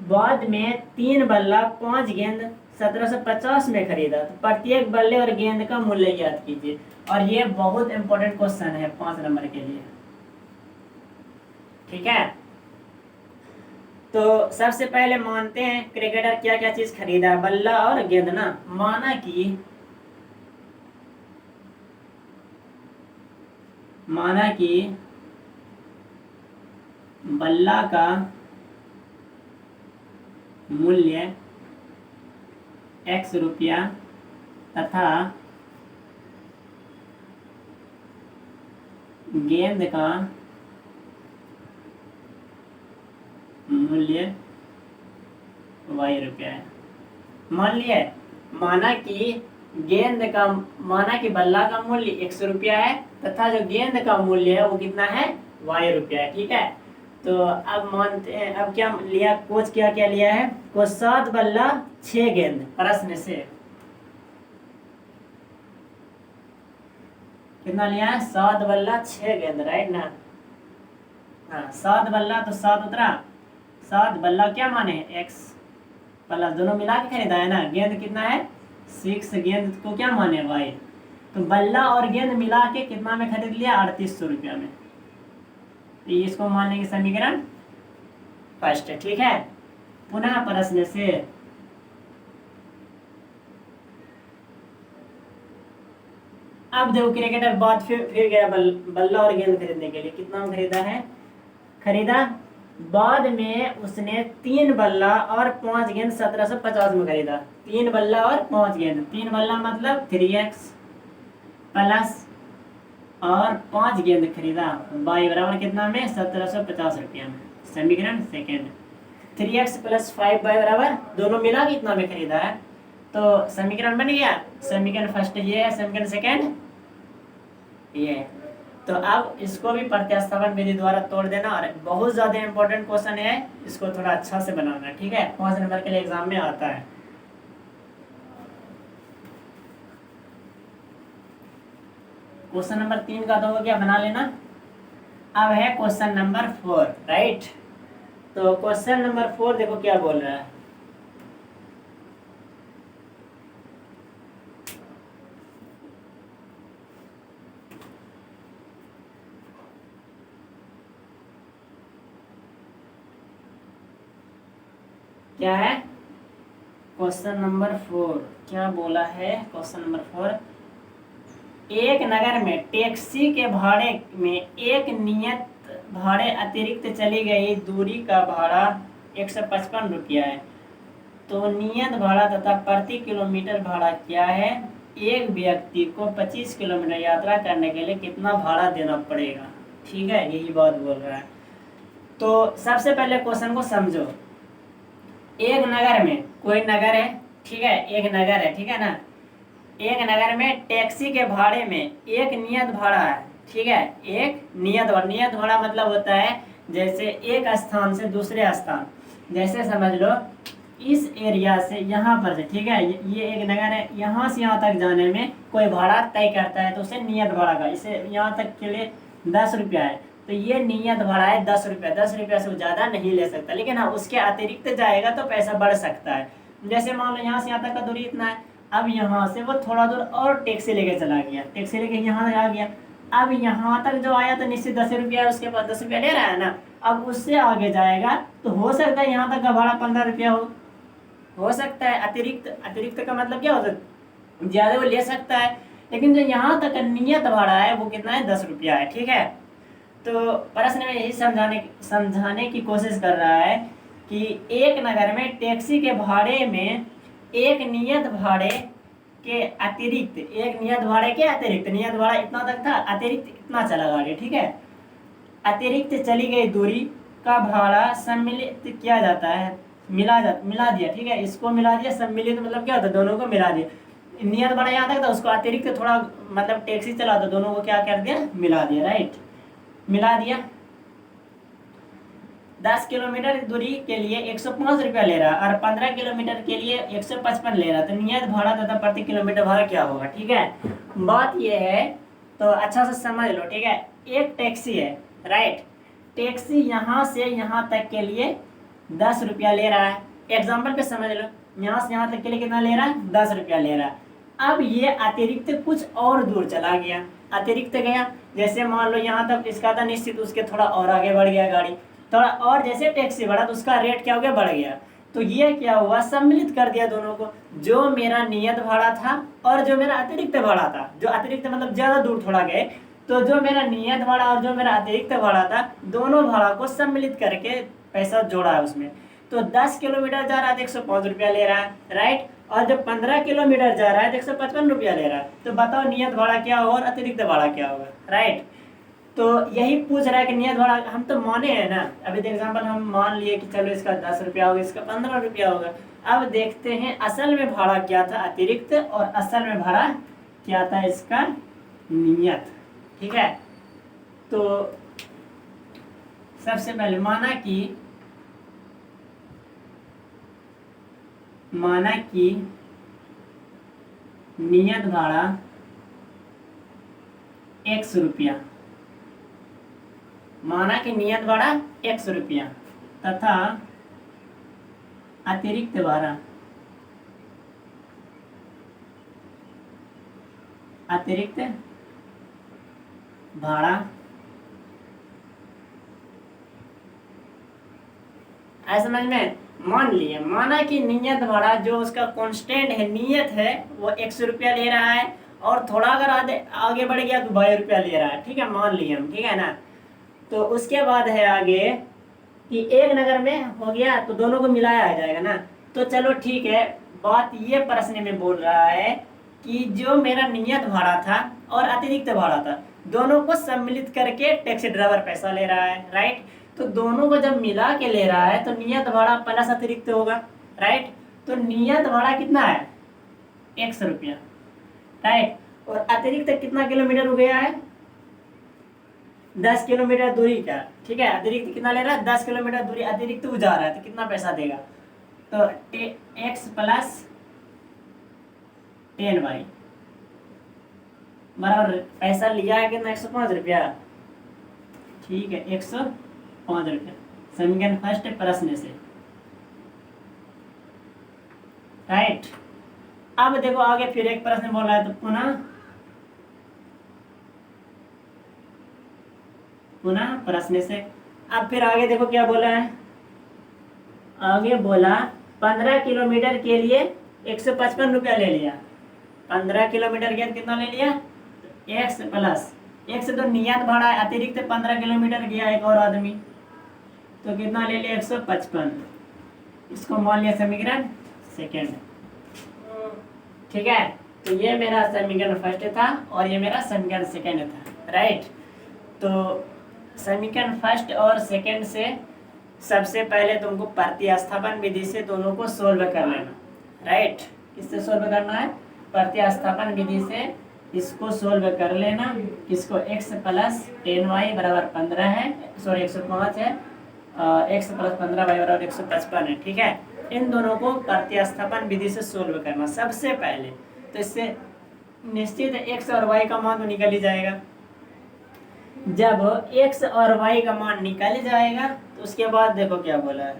बाद में 3 बल्ला 5 गेंद 1750 में खरीदा। तो प्रत्येक बल्ले और गेंद का मूल्य याद कीजिए। और ये बहुत इंपॉर्टेंट क्वेश्चन है 5 नंबर के लिए, ठीक है। तो सबसे पहले मानते हैं क्रिकेटर क्या क्या चीज खरीदा, बल्ला और गेंद ना। माना कि बल्ला का मूल्य x रुपया तथा गेंद का मूल्य y रुपया है। मान लिया, माना कि बल्ला का मूल्य 100 रुपया है तथा जो गेंद का मूल्य है वो कितना है y रुपया है, ठीक है। तो अब मानते हैं, अब क्या लिया कोच, क्या क्या लिया है कोच, 7 बल्ला 6 गेंद, प्रश्न से कितना लिया है 7 बल्ला 6 गेंद, राइट ना। हाँ 7 बल्ला तो 7 उतरा, 7 बल्ला क्या माने x प्लस दोनों मिला के खरीदा है ना, गेंद कितना है 6, गेंद को क्या माने y। तो बल्ला और गेंद मिला के कितना में खरीद लिया 3800 रुपया में। तो इसको मान लेंगे समीकरण फर्स्ट है, ठीक है। पुनः प्रश्न से अब देखो क्रिकेटर बाद फिर गया बल्ला और गेंद खरीदने के लिए, कितना में खरीदा बाद में उसने 3 बल्ला और 5 गेंद 1750 में खरीदा। 3 बल्ला और 5 गेंद, 3 बल्ला मतलब 3x प्लस और 5 गेंद खरीदा, y बराबर कितना में 1750 रुपया में। समीकरण सेकेंड 3x प्लस 5y बराबर दोनों मिला कितना में खरीदा है, तो समीकरण बन गया। समीकरण फर्स्ट ये है, समीकरण सेकेंड ये है। तो अब इसको भी प्रतिस्थापन विधि द्वारा तोड़ देना, और बहुत ज्यादा इंपॉर्टेंट क्वेश्चन है, इसको थोड़ा अच्छा से बनाना, ठीक है, 5 नंबर के लिए एग्जाम में आता है। क्वेश्चन नंबर 3 का तो हो गया, बना लेना। अब है क्वेश्चन नंबर 4, राइट। तो क्वेश्चन नंबर 4 देखो क्या बोल रहा है, क्या है क्वेश्चन नंबर 4 क्या बोला है। क्वेश्चन नंबर 4, एक नगर में टैक्सी के भाड़े में एक नियत भाड़े अतिरिक्त चली गई दूरी का भाड़ा 155 रुपया है। तो नियत भाड़ा तथा प्रति किलोमीटर भाड़ा क्या है। एक व्यक्ति को 25 किलोमीटर यात्रा करने के लिए कितना भाड़ा देना पड़ेगा, ठीक है, यही बात बोल रहा है। तो सबसे पहले क्वेश्चन को समझो। एक नगर में, कोई नगर है, ठीक है, एक नगर है, ठीक है ना। एक नगर में टैक्सी के भाड़े में एक नियत भाड़ा है, ठीक है, एक नियत भाड़ा मतलब होता है जैसे एक स्थान से दूसरे स्थान, जैसे समझ लो इस एरिया से यहाँ पर से, ठीक है, ये एक नगर है, यहाँ से यहाँ तक जाने में कोई भाड़ा तय करता है तो उसे नियत भाड़ा का, इसे यहाँ तक के लिए 10 रुपया है, तो ये नियत भाड़ा है 10 रुपया। 10 रुपया से ज़्यादा नहीं ले सकता, लेकिन हाँ उसके अतिरिक्त जाएगा तो पैसा बढ़ सकता है। जैसे मान लो यहाँ से यहाँ तक का दूरी इतना है, अब यहाँ से वो थोड़ा दूर और टैक्सी लेके चला गया, टैक्सी लेके यहाँ आ गया, अब यहाँ तक जो आया तो निश्चित 10 रुपया उसके पास 10 रुपया ले रहा है ना, अब उससे आगे जाएगा तो हो सकता है यहाँ तक का भाड़ा 15 रुपया हो सकता है। अतिरिक्त, अतिरिक्त का मतलब क्या होता है, ज्यादा वो ले सकता है, लेकिन जो यहाँ तक का नियत भाड़ा है वो कितना है, 10 रुपया है। ठीक है, तो प्रश्न में यही समझाने की कोशिश कर रहा है कि एक नगर में टैक्सी के भाड़े में एक नियत भाड़े के अतिरिक्त, एक नियत भाड़े के अतिरिक्त, नियत भाड़ा इतना तक था, अतिरिक्त इतना चला गाड़ी। ठीक है, अतिरिक्त चली गई दूरी का भाड़ा सम्मिलित किया जाता है, मिला दिया। ठीक है, इसको मिला दिया, सम्मिलित मतलब क्या होता है, दोनों को मिला दिया। नियत भाड़ा यहाँ तक था, उसको अतिरिक्त थोड़ा मतलब टैक्सी चला तो दोनों को क्या कर दिया, मिला दिया। राइट, मिला दिया। 10 किलोमीटर दूरी के लिए 105 रुपया ले रहा और 15 किलोमीटर के लिए 155 ले रहा, तो नियत भाड़ा तथा प्रति किलोमीटर भाड़ा क्या होगा। ठीक है, बात यह है तो अच्छा से समझ लो। ठीक है, एक टैक्सी है, राइट, टैक्सी यहाँ से यहाँ तक के लिए 10 रुपया ले रहा है, एग्जाम्पल पे समझ लो, यहाँ से यहाँ तक के लिए कितना ले रहा है, 10 रुपया ले रहा है। अब ये अतिरिक्त कुछ और दूर चला गया, अतिरिक्त गया, जैसे मान लो यहाँ तक इसका था निश्चित, उसके थोड़ा और आगे बढ़ गया गाड़ी, थोड़ा और जैसे टैक्सी बढ़ा तो उसका रेट क्या हो गया, बढ़ गया। तो ये क्या हुआ, सम्मिलित कर दिया दोनों को, जो मेरा नियत भाड़ा था और जो मेरा अतिरिक्त भाड़ा था, जो अतिरिक्त मतलब ज्यादा दूर थोड़ा गए, तो जो मेरा नियत भाड़ा और जो मेरा अतिरिक्त भाड़ा था, दोनों भाड़ा को सम्मिलित करके पैसा जोड़ा है उसमें। तो 10 किलोमीटर जा रहा है तो 105 रुपया ले रहा है, राइट, और जब 15 किलोमीटर जा रहा है तो 155 रुपया ले रहा है। तो बताओ नियत भाड़ा क्या होगा और अतिरिक्त भाड़ा क्या होगा, राइट। तो यही पूछ रहा है कि नियत भाड़ा हम तो माने हैं ना, अभी एग्जाम्पल हम मान लिए कि चलो इसका 10 रुपया होगा, इसका 15 रुपया होगा। अब देखते हैं असल में भाड़ा क्या था, अतिरिक्त, और असल में भाड़ा क्या था, इसका नियत। ठीक है, तो सबसे पहले माना कि नियत भाड़ा 100 रुपया, माना कि नियत भाड़ा 100 रुपया तथा अतिरिक्त भाड़ा ऐसा समझ में। मान लिए, माना कि नियत भाड़ा जो उसका कांस्टेंट है, नियत है, वो 100 रुपया ले रहा है और थोड़ा अगर आगे बढ़ गया तो 22 रुपया ले रहा है। ठीक है, मान लिए हम, ठीक है ना। तो उसके बाद है आगे कि एक नगर में हो गया तो दोनों को मिलाया आ जाएगा ना। तो चलो ठीक है, बात ये प्रश्न में बोल रहा है कि जो मेरा नियत भाड़ा था और अतिरिक्त भाड़ा था, दोनों को सम्मिलित करके टैक्सी ड्राइवर पैसा ले रहा है, राइट। तो दोनों को जब मिला के ले रहा है तो नियत भाड़ा प्लस अतिरिक्त होगा, राइट। तो नियत भाड़ा कितना है, 100 रुपया, राइट। और अतिरिक्त कितना किलोमीटर हो गया है, 10 किलोमीटर दूरी का। ठीक है, अतिरिक्त कितना ले रहा है, 10 किलोमीटर दूरी अतिरिक्त वो जा रहा है, तो कितना पैसा देगा, तो x प्लस 10y बराबर पैसा लिया है कितना, 105 रुपया। ठीक है, 105 रुपया समीकरण फर्स्ट प्रश्न से, राइट। अब देखो आगे फिर एक प्रश्न बोल रहा है, तो पुनः प्रश्न से। अब फिर आगे देखो क्या बोला है, आगे बोला 15 किलोमीटर के लिए 155 रुपया ले लिया, 15 किलोमीटर के कितना ले लिया, x प्लस एक से तो नियत भाड़ा है, अतिरिक्त 15 किलोमीटर गया एक और आदमी, तो कितना ले लिया, 155। इसको मान लिया समीकरण सेकेंड। ठीक है, तो ये मेरा समीकरण फर्स्ट था और ये मेरा समीकरण सेकेंड था, राइट। तो समीकरण फर्स्ट और सेकेंड से सबसे पहले तुमको प्रतिस्थापन विधि से दोनों को सोल्व कर लेना, राइट। किससे सोल्व करना है, प्रतिस्थापन विधि से इसको सोल्व कर लेना। किसको, x प्लस 10y बराबर 15 है, सॉरी 105 है, x प्लस 15y बराबर 155 है। ठीक है, इन दोनों को प्रतिस्थापन विधि से सोल्व करना सबसे पहले। तो इससे निश्चित x और y का मान तो निकल ही जाएगा। जब x और y का मान निकल जाएगा तो उसके बाद देखो क्या बोला है,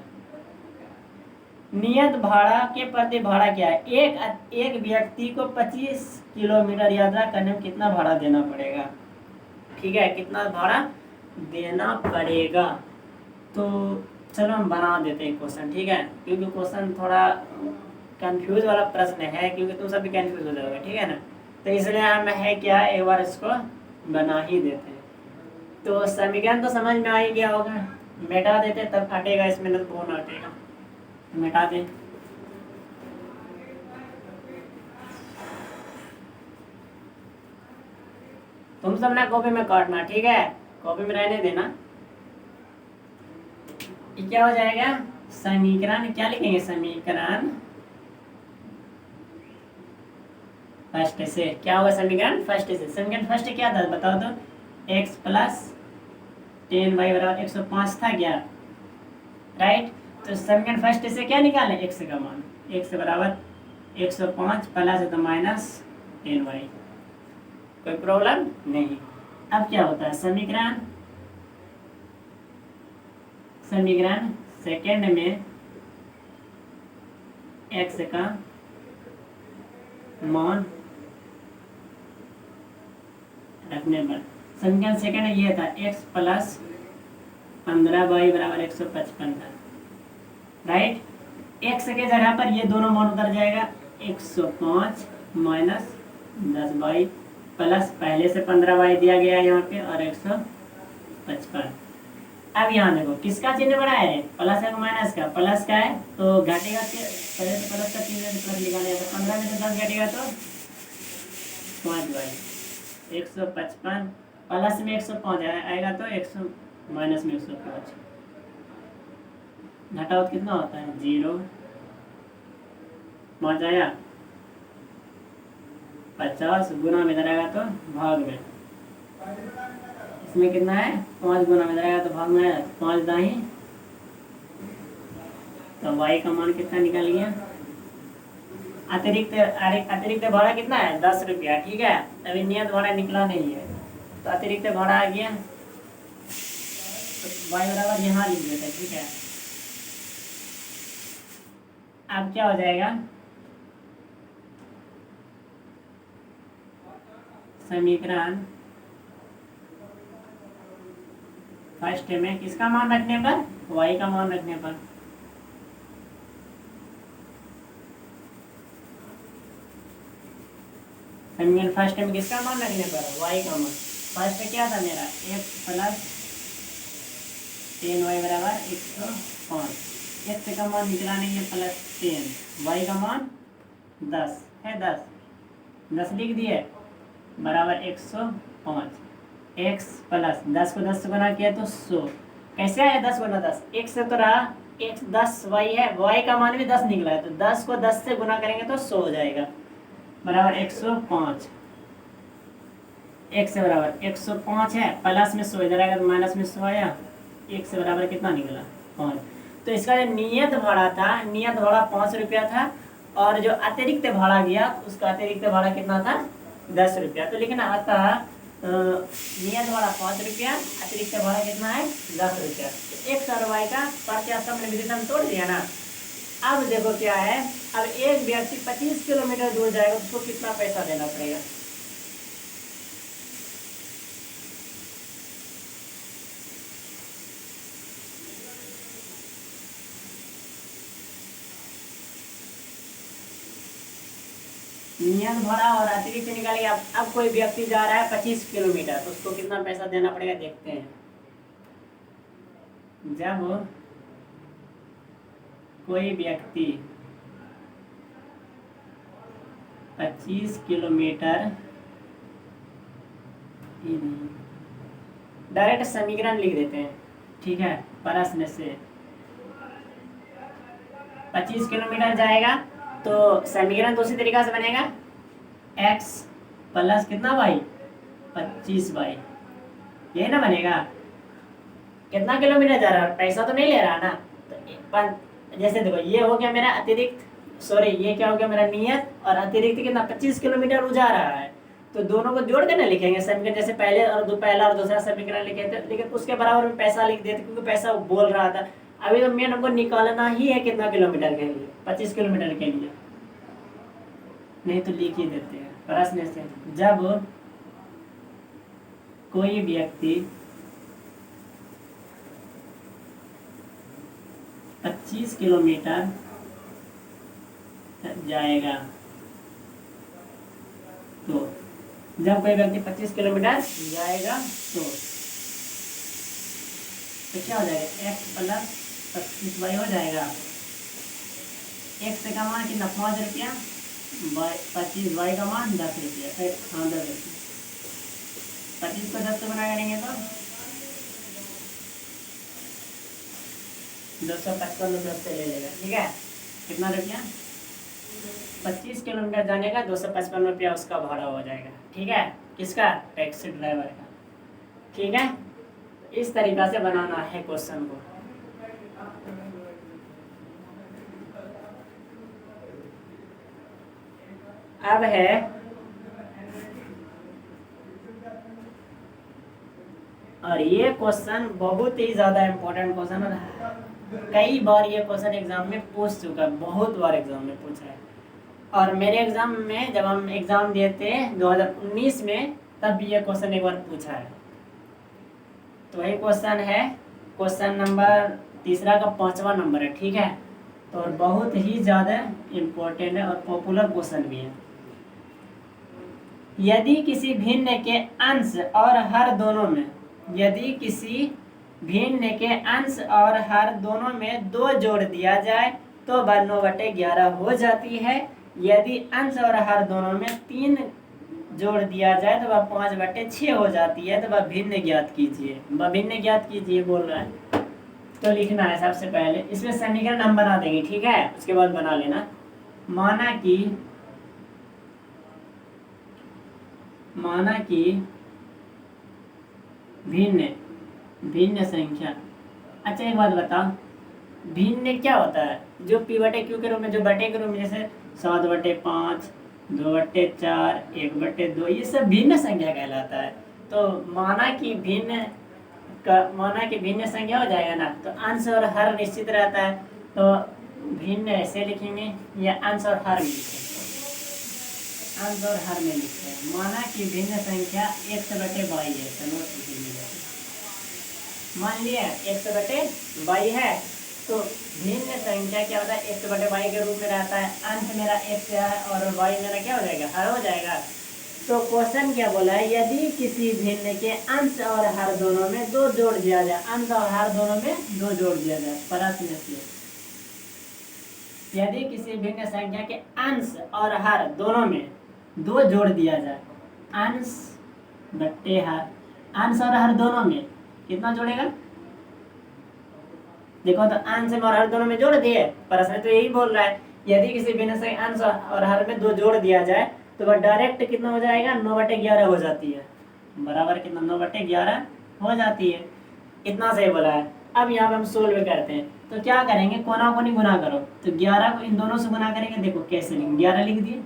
नियत भाड़ा के प्रति भाड़ा क्या है, एक व्यक्ति को 25 किलोमीटर यात्रा करने में कितना भाड़ा देना पड़ेगा। ठीक है, कितना भाड़ा देना पड़ेगा। तो चलो हम बना देते हैं क्वेश्चन, ठीक है, क्योंकि क्वेश्चन थोड़ा कंफ्यूज वाला प्रश्न है, क्योंकि तुम सब भी कंफ्यूज हो जाओगे, ठीक है ना। तो इसलिए हम है क्या, एक बार इसको बना ही देते हैं। तो समीकरण तो समझ में आ ही गया होगा, मिटा देते तब हटेगा, इसमें तो कौन हटेगा, मिटा दे। तुम सब ना कॉपी में काटना, ठीक है, कॉपी में रहने देना। ये क्या हो जाएगा, समीकरण क्या लिखेंगे, समीकरण फर्स्ट से क्या होगा, समीकरण फर्स्ट से। समीकरण फर्स्ट क्या था बताओ तो, x प्लस 10y बराबर 105 था क्या, राइट। तो समीकरण फर्स्ट से क्या निकालें, x का मान, x बराबर 105 प्लस तो माइनस 10y, कोई प्रॉब्लम नहीं। अब क्या होता है, समीकरण सेकेंड में x का मान रखने पर, समीकरण सेकेंड ये था x प्लस 15y बराबर 155 था, राइट। x के जगह पर ये दोनों मान उतर जाएगा, 105 माइनस 10y प्लस पहले से 15y दिया गया है यहाँ पे और 155। अब यहाँ देखो किसका चिन्ह बड़ा है, प्लस है माइनस का, प्लस का है तो घटेगा के पहले तो प्लस का चिन्ह प्लस निकालेगा, तो 15 में से 10 घटेगा तो 5y 155 प्लस में 105 आएगा तो 100 माइनस में 105, घटाओ कितना होता है 0, 5 आया 50 गुना में रहेगा तो भाग में, इसमें कितना है 5 गुना में रहेगा तो भाग में 5 दाही, तो y का मान कितना निकल गया, अतिरिक्त भाड़ा कितना है 10 रुपया, ठीक है। अभी नियत भाड़ा निकला नहीं है तो अतिरिक्त भाड़ा आ गया, तो y बराबर यहाँ लिख देते हैं, ठीक है। अब क्या हो जाएगा, समीकरण फर्स्ट में किसका मान रखने पर, y का मान रखने पर, समीकरण फर्स्ट में किसका मान रखने पर, y का मान। फर्स्ट क्या था मेरा, x प्लस 10y बराबर 105, x का मान निकला नहीं है प्लस 10, y का मान 10 है, 10 लिख दिए बराबर 105, x प्लस 10 को 10 से गुना किया तो 100, कैसे आया 10 गुना 10, x से तो रहा x 10 y है, y का मान भी 10 निकला है, तो 10 को 10 से गुना करेंगे तो 100 हो जाएगा, बराबर 105, x से बराबर 105 है, प्लस में 100 इधर आएगा तो माइनस में 100 आया, x से बराबर कितना निकला 5। तो इसका जो नियत भाड़ा था, नियत भाड़ा 5 रुपया था, और जो अतिरिक्त भाड़ा गया उसका अतिरिक्त भाड़ा कितना था 10 रुपया। तो लिखना आता नियत भाड़ा 5 रुपया, अतिरिक्त भाड़ा कितना है 10 रुपया। तो x और y का प्रत्यास्थापन विधि से हम तोड़ दिया ना। अब देखो क्या है, अब एक व्यक्ति 25 किलोमीटर दूर जाएगा, उसको कितना पैसा देना पड़ेगा। नियत भाड़ा और अतिरिक्त निकालिए। अब कोई व्यक्ति जा रहा है 25 किलोमीटर, तो उसको कितना पैसा देना पड़ेगा देखते हैं। जब कोई व्यक्ति 25 किलोमीटर, डायरेक्ट समीकरण लिख देते हैं, ठीक है, प्रश्न से 25 किलोमीटर जाएगा तो समीकरण दूसरी तरीका से बनेगा, x प्लस कितना y 25y, यही ना बनेगा। कितना किलोमीटर जा रहा है, पैसा तो नहीं ले रहा ना, तो जैसे देखो ये हो गया मेरा अतिरिक्त, सॉरी ये क्या हो गया मेरा नियत, और अतिरिक्त कितना 25 किलोमीटर वो जा रहा है, तो दोनों को जोड़ के ना लिखेंगे समीकरण, जैसे पहले और पहला और दूसरा समीकरण लिखे थे, लेकिन उसके बराबर में पैसा लिख देते क्योंकि पैसा बोल रहा था। अभी तो मेन हमको निकालना ही है कितना किलोमीटर के लिए, 25 किलोमीटर के लिए, नहीं तो लिख ही देते हैं प्रश्न से। जब कोई व्यक्ति 25 किलोमीटर जाएगा, तो जब कोई व्यक्ति 25 किलोमीटर जाएगा तो क्या हो जाएगा, x प्लस 25y हो जाएगा। x का मान कितना, 5 रुपया, 25y का मान 10 रुपया, हाँ 10 रुपया। 25 को 10 से गुना करेंगे तो 255 10 से ले लेगा, ठीक है। कितना रुपया, 25 किलोमीटर जाने का 255 रुपया उसका भाड़ा हो जाएगा, ठीक है। किसका, टैक्सी ड्राइवर का, ठीक है। इस तरीका से बनाना है क्वेश्चन को। अब है और ये क्वेश्चन बहुत ही ज्यादा इम्पोर्टेंट क्वेश्चन है, कई बार ये क्वेश्चन एग्जाम में पूछ चुका है, बहुत बार एग्जाम में पूछा है। और मेरे एग्जाम में जब हम एग्जाम दिए थे 2019 में, तब भी ये क्वेश्चन एक बार पूछा है। तो वही क्वेश्चन है, क्वेश्चन नंबर तीसरा का 5वां नंबर है, ठीक है। तो और बहुत ही ज़्यादा इम्पोर्टेंट है और पॉपुलर क्वेश्चन भी है। यदि किसी भिन्न के अंश और हर दोनों में, यदि किसी भिन्न के अंश और हर दोनों में 2 जोड़ दिया जाए तो वह 9/11 हो जाती है। यदि अंश और हर दोनों में 3 जोड़ दिया जाए तो वह 5/6 हो जाती है। तो वह भिन्न ज्ञात कीजिए, वह भिन्न ज्ञात कीजिए बोल रहा है। तो लिखना है सबसे पहले, इसमें समीकरण हम बना देंगे, ठीक है। उसके बाद बना लेना, माना कि भिन्न संख्या। अच्छा एक बात बता, भिन्न क्या होता है, जो p/q के रूप में, जो बटे के रूप में, जैसे 7/5, 2/4, 1/2, ये सब भिन्न संख्या कहलाता है। तो माना कि भिन्न संख्या हो जाएगा ना, तो अंश और हर निश्चित रहता है, तो भिन्न ऐसे लिखेंगे या अंश और हर में लिखेंगे, अंश और हर में लिखते हैं। माना कि भिन्न संख्या x/y है, चलो मान लिया x/y है, तो भिन्न संख्या क्या होता है, x/y के रूप में रहता है। अंश मेरा x है और y मेरा क्या हो जाएगा, हर हो जाएगा। तो क्वेश्चन क्या बोला है, यदि किसी भिन्न के अंश और हर दोनों में 2 जोड़ दिया जाए, अंश और हर दोनों में 2 जोड़ दिया जाए, प्रश्न से यदि किसी भिन्न संख्या के अंश और हर दोनों में 2 जोड़ दिया जाए, अंश बट्टे हर, अंश और हर दोनों में कितना जोड़ेगा, देखो तो अंश और हर दोनों में जोड़ दिए, प्रश्न तो यही बोल रहा है। यदि किसी भिन्न संख्या अंश और हर में 2 जोड़ दिया जाए तो वह डायरेक्ट कितना हो जाएगा, 9/11 हो जाती है, बराबर कितना, 9/11 हो जाती है। इतना सही बोला है। अब यहाँ पे हम सोल्व करते हैं, तो क्या करेंगे, कोना को नहीं गुना करो, तो 11 को इन दोनों से गुना करेंगे। देखो कैसे लिखेंगे, 11 लिख दिए,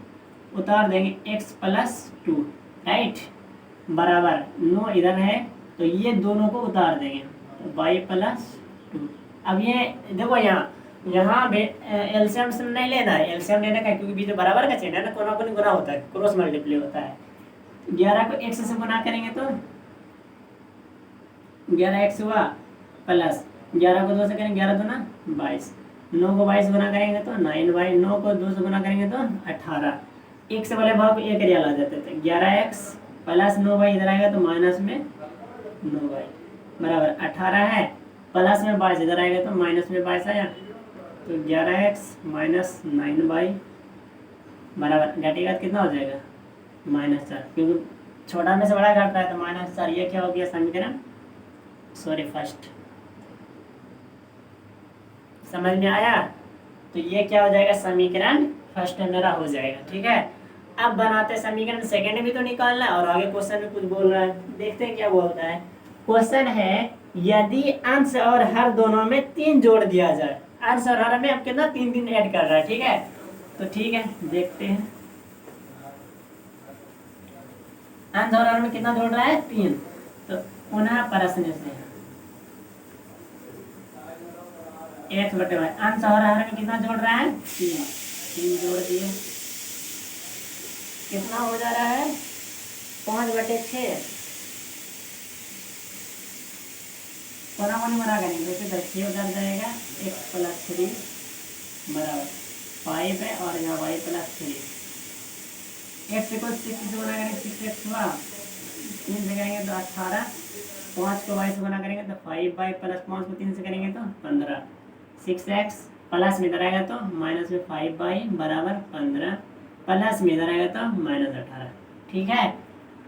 उतार देंगे x+2, राइट, बराबर 9 इधर है, तो ये दोनों को उतार देंगे, तो y+2। अब ये देखो यहाँ एलसीएम से नहीं लेना है, एलसीएम लेने का, क्योंकि बीच में बराबर का चिन्ह है ना, कोना को नहीं गुना होता है, क्रॉस मल्टीप्लाई होता है। 11 को x से गुना करेंगे तो 11x हुआ, प्लस 11 को 2 से करेंगे, 11 दूना 22, 9 को 22 गुना करेंगे तो 9y, 9 को 2 से गुना करेंगे तो 18। एक से वाले भाग को एक रियल आ जाते थे, 11x प्लस 9y इधर आएगा तो माइनस में 9y बराबर 18 है, प्लस में 22 इधर आएगा तो माइनस में 22 आया, तो 11x माइनस 9y बराबर घटेगा कितना हो जाएगा, -4, क्योंकि छोटा में से बड़ा घटता है तो -4। ये क्या हो गया समीकरण, फर्स्ट। समझ में आया, तो ये क्या हो जाएगा, समीकरण फर्स्ट मेरा हो जाएगा, ठीक है। अब बनाते समीकरण सेकंड भी तो निकालना है, और आगे क्वेश्चन में कुछ बोल रहा है, देखते हैं क्या बोलता है। क्वेश्चन है, यदि अंश और हर दोनों में 3 जोड़ दिया जाए, अंश और हर में अब कितना 3 ऐड कर रहा है, ठीक है। तो ठीक है, देखते हैं अंश और हर में कितना जोड़ रहा है, 3। तो पुनः प्रश्न से एक्स बटे वाई, अंश और हर में कितना जोड़ रहा है 3, 3 जोड़ दिए, कितना हो जा रहा है 5/6, कोना कोनी बना करेंगे तो इधर 6 उधर जाएगा, x + 3 बराबर 5 है और यहाँ y + 3, x को 6 से गुना करेंगे 6x हुआ, 3 से करेंगे तो 18, 5 को y से गुना करेंगे तो 5y + 5 को 3 से करेंगे तो 15, 6x प्लस में इधर आएगा तो माइनस में 5y बराबर 15, प्लस में इधर आएगा तो -18, ठीक है।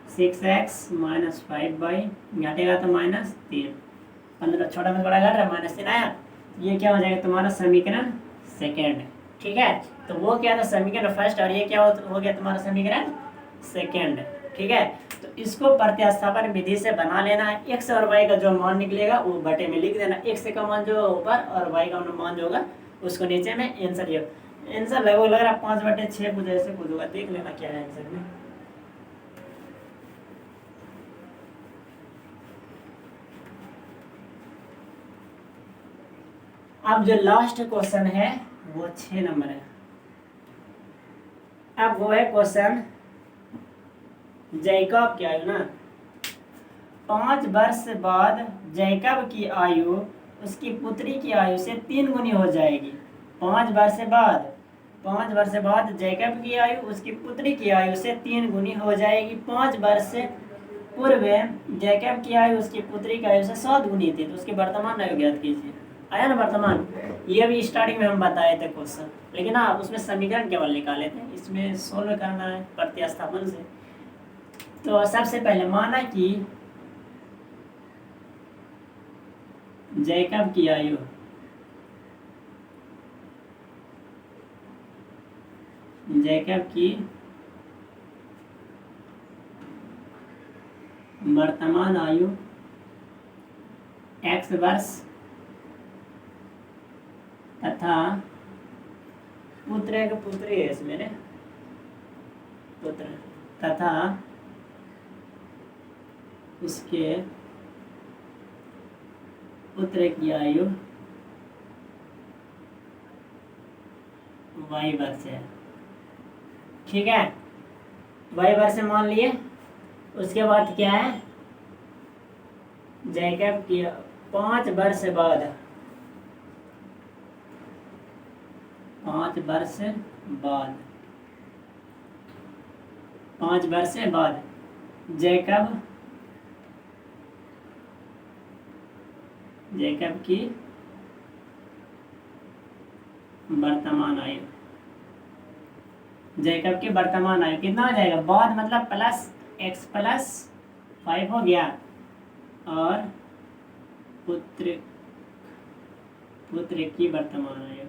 6x - 5y घटेगा तो -3, 15 छोटा में बड़ा घट रहा है, -3 आया, ये क्या हो जाएगा तुम्हारा समीकरण सेकेंड, ठीक है। तो वो क्या था समीकरण फर्स्ट और ये क्या हो गया तुम्हारा समीकरण सेकेंड, ठीक है। तो इसको प्रतिस्थापन विधि से बना लेना है, x और y का जो मान निकलेगा वो बटे में लिख देना, x का मान जो ऊपर और y का मान जो होगा उसको नीचे में, आंसर ये आंसर लगभग लग रहा है 5/6 कुछ ऐसे कुछ होगा, देख लेना क्या है आंसर में। अब जो लास्ट क्वेश्चन है वो 6 नंबर है। अब वो है क्वेश्चन जैकब की आयु ना, 5 वर्ष बाद जैकब की आयु उसकी पुत्री की आयु से 3 गुनी हो जाएगी। 5 वर्ष बाद जैकब की आयु उसकी पुत्री की आयु से 3 गुनी हो जाएगी। 5 वर्ष पूर्व जैकब की आयु उसकी पुत्री की आयु से 7 गुनी थी, तो उसकी वर्तमान आयु ज्ञात कीजिए। आया ना वर्तमान, ये भी स्टार्टिंग में हम बताए थे क्वेश्चन, लेकिन हाँ उसमें समीकरण केवल निकाले थे, इसमें सोल्व करना है प्रतिस्थापन से। तो सबसे पहले माना कि जैकब की आयु वर्तमान आयु x वर्ष तथा पुत्री है इसमें पुत्र तथा उसके पुत्र की आयु y वर्ष है, ठीक है। y वर्ष मान लिए, उसके बाद क्या है जैकब की 5 वर्ष बाद 5 वर्ष बाद जैकब की वर्तमान आयु, जैकब की वर्तमान आयु कितना हो जाएगा, बाद मतलब प्लस x + 5 हो गया, और पुत्र की वर्तमान आयु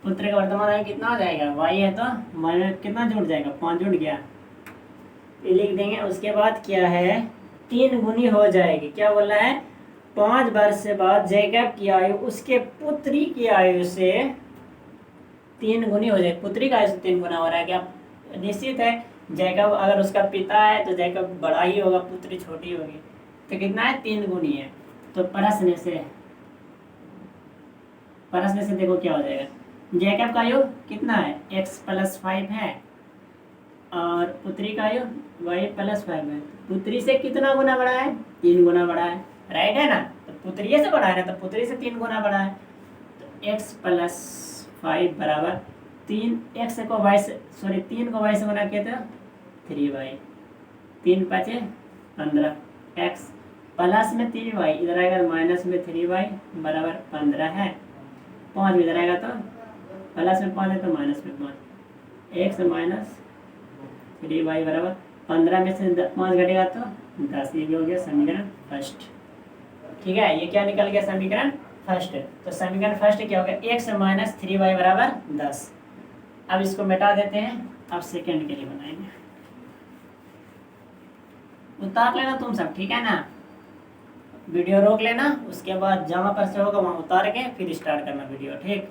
पुत्र का वर्तमान आयु कितना हो जाएगा, y है तो y में कितना जुड़ जाएगा 5 जुड़ गया, ये लिख देंगे। उसके बाद क्या है 3 गुनी हो जाएगी, क्या बोला है 5 वर्ष बाद जैकब की आयु उसके पुत्री की आयु से 3 गुनी हो जाएगी, पुत्री का आयु से 3 गुना हो रहा है, क्या निश्चित है। जैकब अगर उसका पिता है तो जैकब बड़ा ही होगा, पुत्री छोटी होगी, तो कितना है 3 गुनी है। तो प्रश्न से देखो क्या हो जाएगा, जैकब का आयु कितना है x + 5 है और पुत्री का आयु y + 5 है, पुत्री से कितना गुना बड़ा है 3 गुना बड़ा है, राइट है ना। तो पुत्री से बड़ा है ना, तो पुत्री से 3 गुना बड़ा है, तो x + 5 बराबर 3 को y से गुना किया था 3y, 3 × 5 = 15, x प्लस में 3y इधर आएगा माइनस में 3y बराबर 15 है, 5 इधर आएगा तो प्लस में 5 है तो माइनस में 5, x - 3y बराबर 15 में से 5 घटेगा तो 10, ये भी हो गया समीकरण फर्स्ट, ठीक है। ये क्या निकल गया समीकरण फर्स्ट, तो समीकरण फर्स्ट क्या हो गया x - 3y बराबर 10। अब इसको मिटा देते हैं, अब सेकंड के लिए बनाएंगे, उतार लेना तुम सब, ठीक है ना, वीडियो रोक लेना, उसके बाद जहाँ पर से होगा वहाँ उतार के फिर स्टार्ट करना वीडियो, ठीक।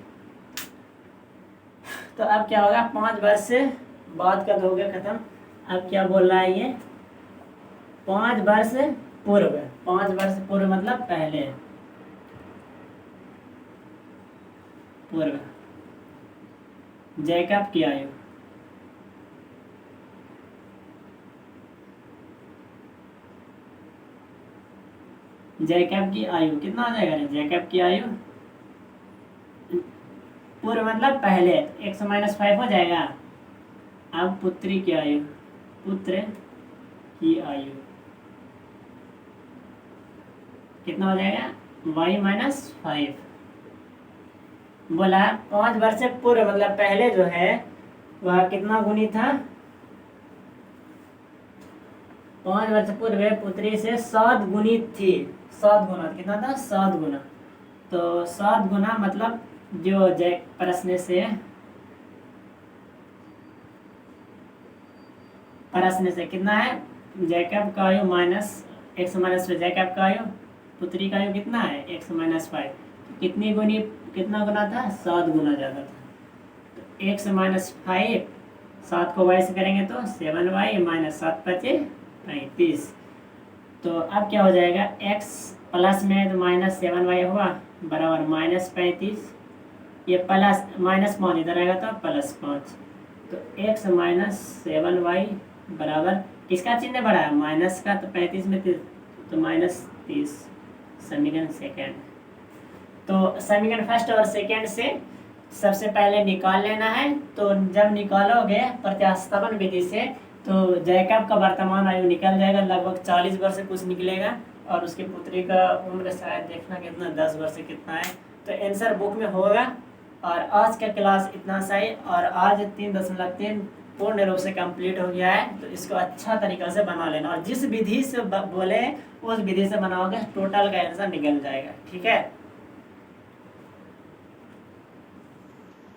तो अब क्या होगा 5 वर्ष बाद का तो हो गया खत्म। अब क्या बोल रहा है ये 5 वर्ष पूर्व, 5 वर्ष पूर्व मतलब पहले, पूर्व जैकब की आयु, जैकब की आयु कितना हो जाएगा? जैकब की आयु पूर्व मतलब पहले, 100 - 5 हो जाएगा। अब पुत्री की आयु, पुत्र की आयु कितना हो जाएगा? y - 5। बोला 5 वर्ष से पूर्व मतलब पहले जो है वह कितना गुनी था? 5 वर्ष पूर्व पुत्री से 7 गुनी थी। 7 गुना कितना था? 7 गुना। तो 7 गुना मतलब जो प्रश्न से कितना है? जैकब का आयु माइनस 100 - जैकब का आयु, पुत्री का आयु कितना है? 100 - 5। कितनी गुनी, कितना गुना था? 7 गुना ज़्यादा था। तो 100 - 5, 7 को y से करेंगे तो 7y - 7 × 5 = 35। तो अब क्या हो जाएगा? x प्लस में तो -7y हुआ बराबर -35, ये प्लस -5 इधर आएगा तो +5। तो x - 7y बराबर, किसका चिन्ह बढ़ा है? माइनस का। तो 35 में 30 तो -30। समीकरण सेकेंड। तो समीकरण फर्स्ट और सेकेंड से सबसे पहले निकाल लेना है। तो जब निकालोगे प्रत्यास्थापन विधि से तो जैकब का वर्तमान आयु निकल जाएगा, लगभग 40 वर्ष कुछ निकलेगा। और उसकी पुत्री का उम्र शायद देखना कितना, 10 वर्ष कितना है। तो आंसर बुक में होगा। और आज का क्लास इतना सही। और आज 3.3 पूर्ण रूप से कंप्लीट हो गया है। तो इसको अच्छा तरीका से बना लेना, और जिस विधि से बोले उस विधि से बनाओगे टोटल का आंसर निकल जाएगा। ठीक है।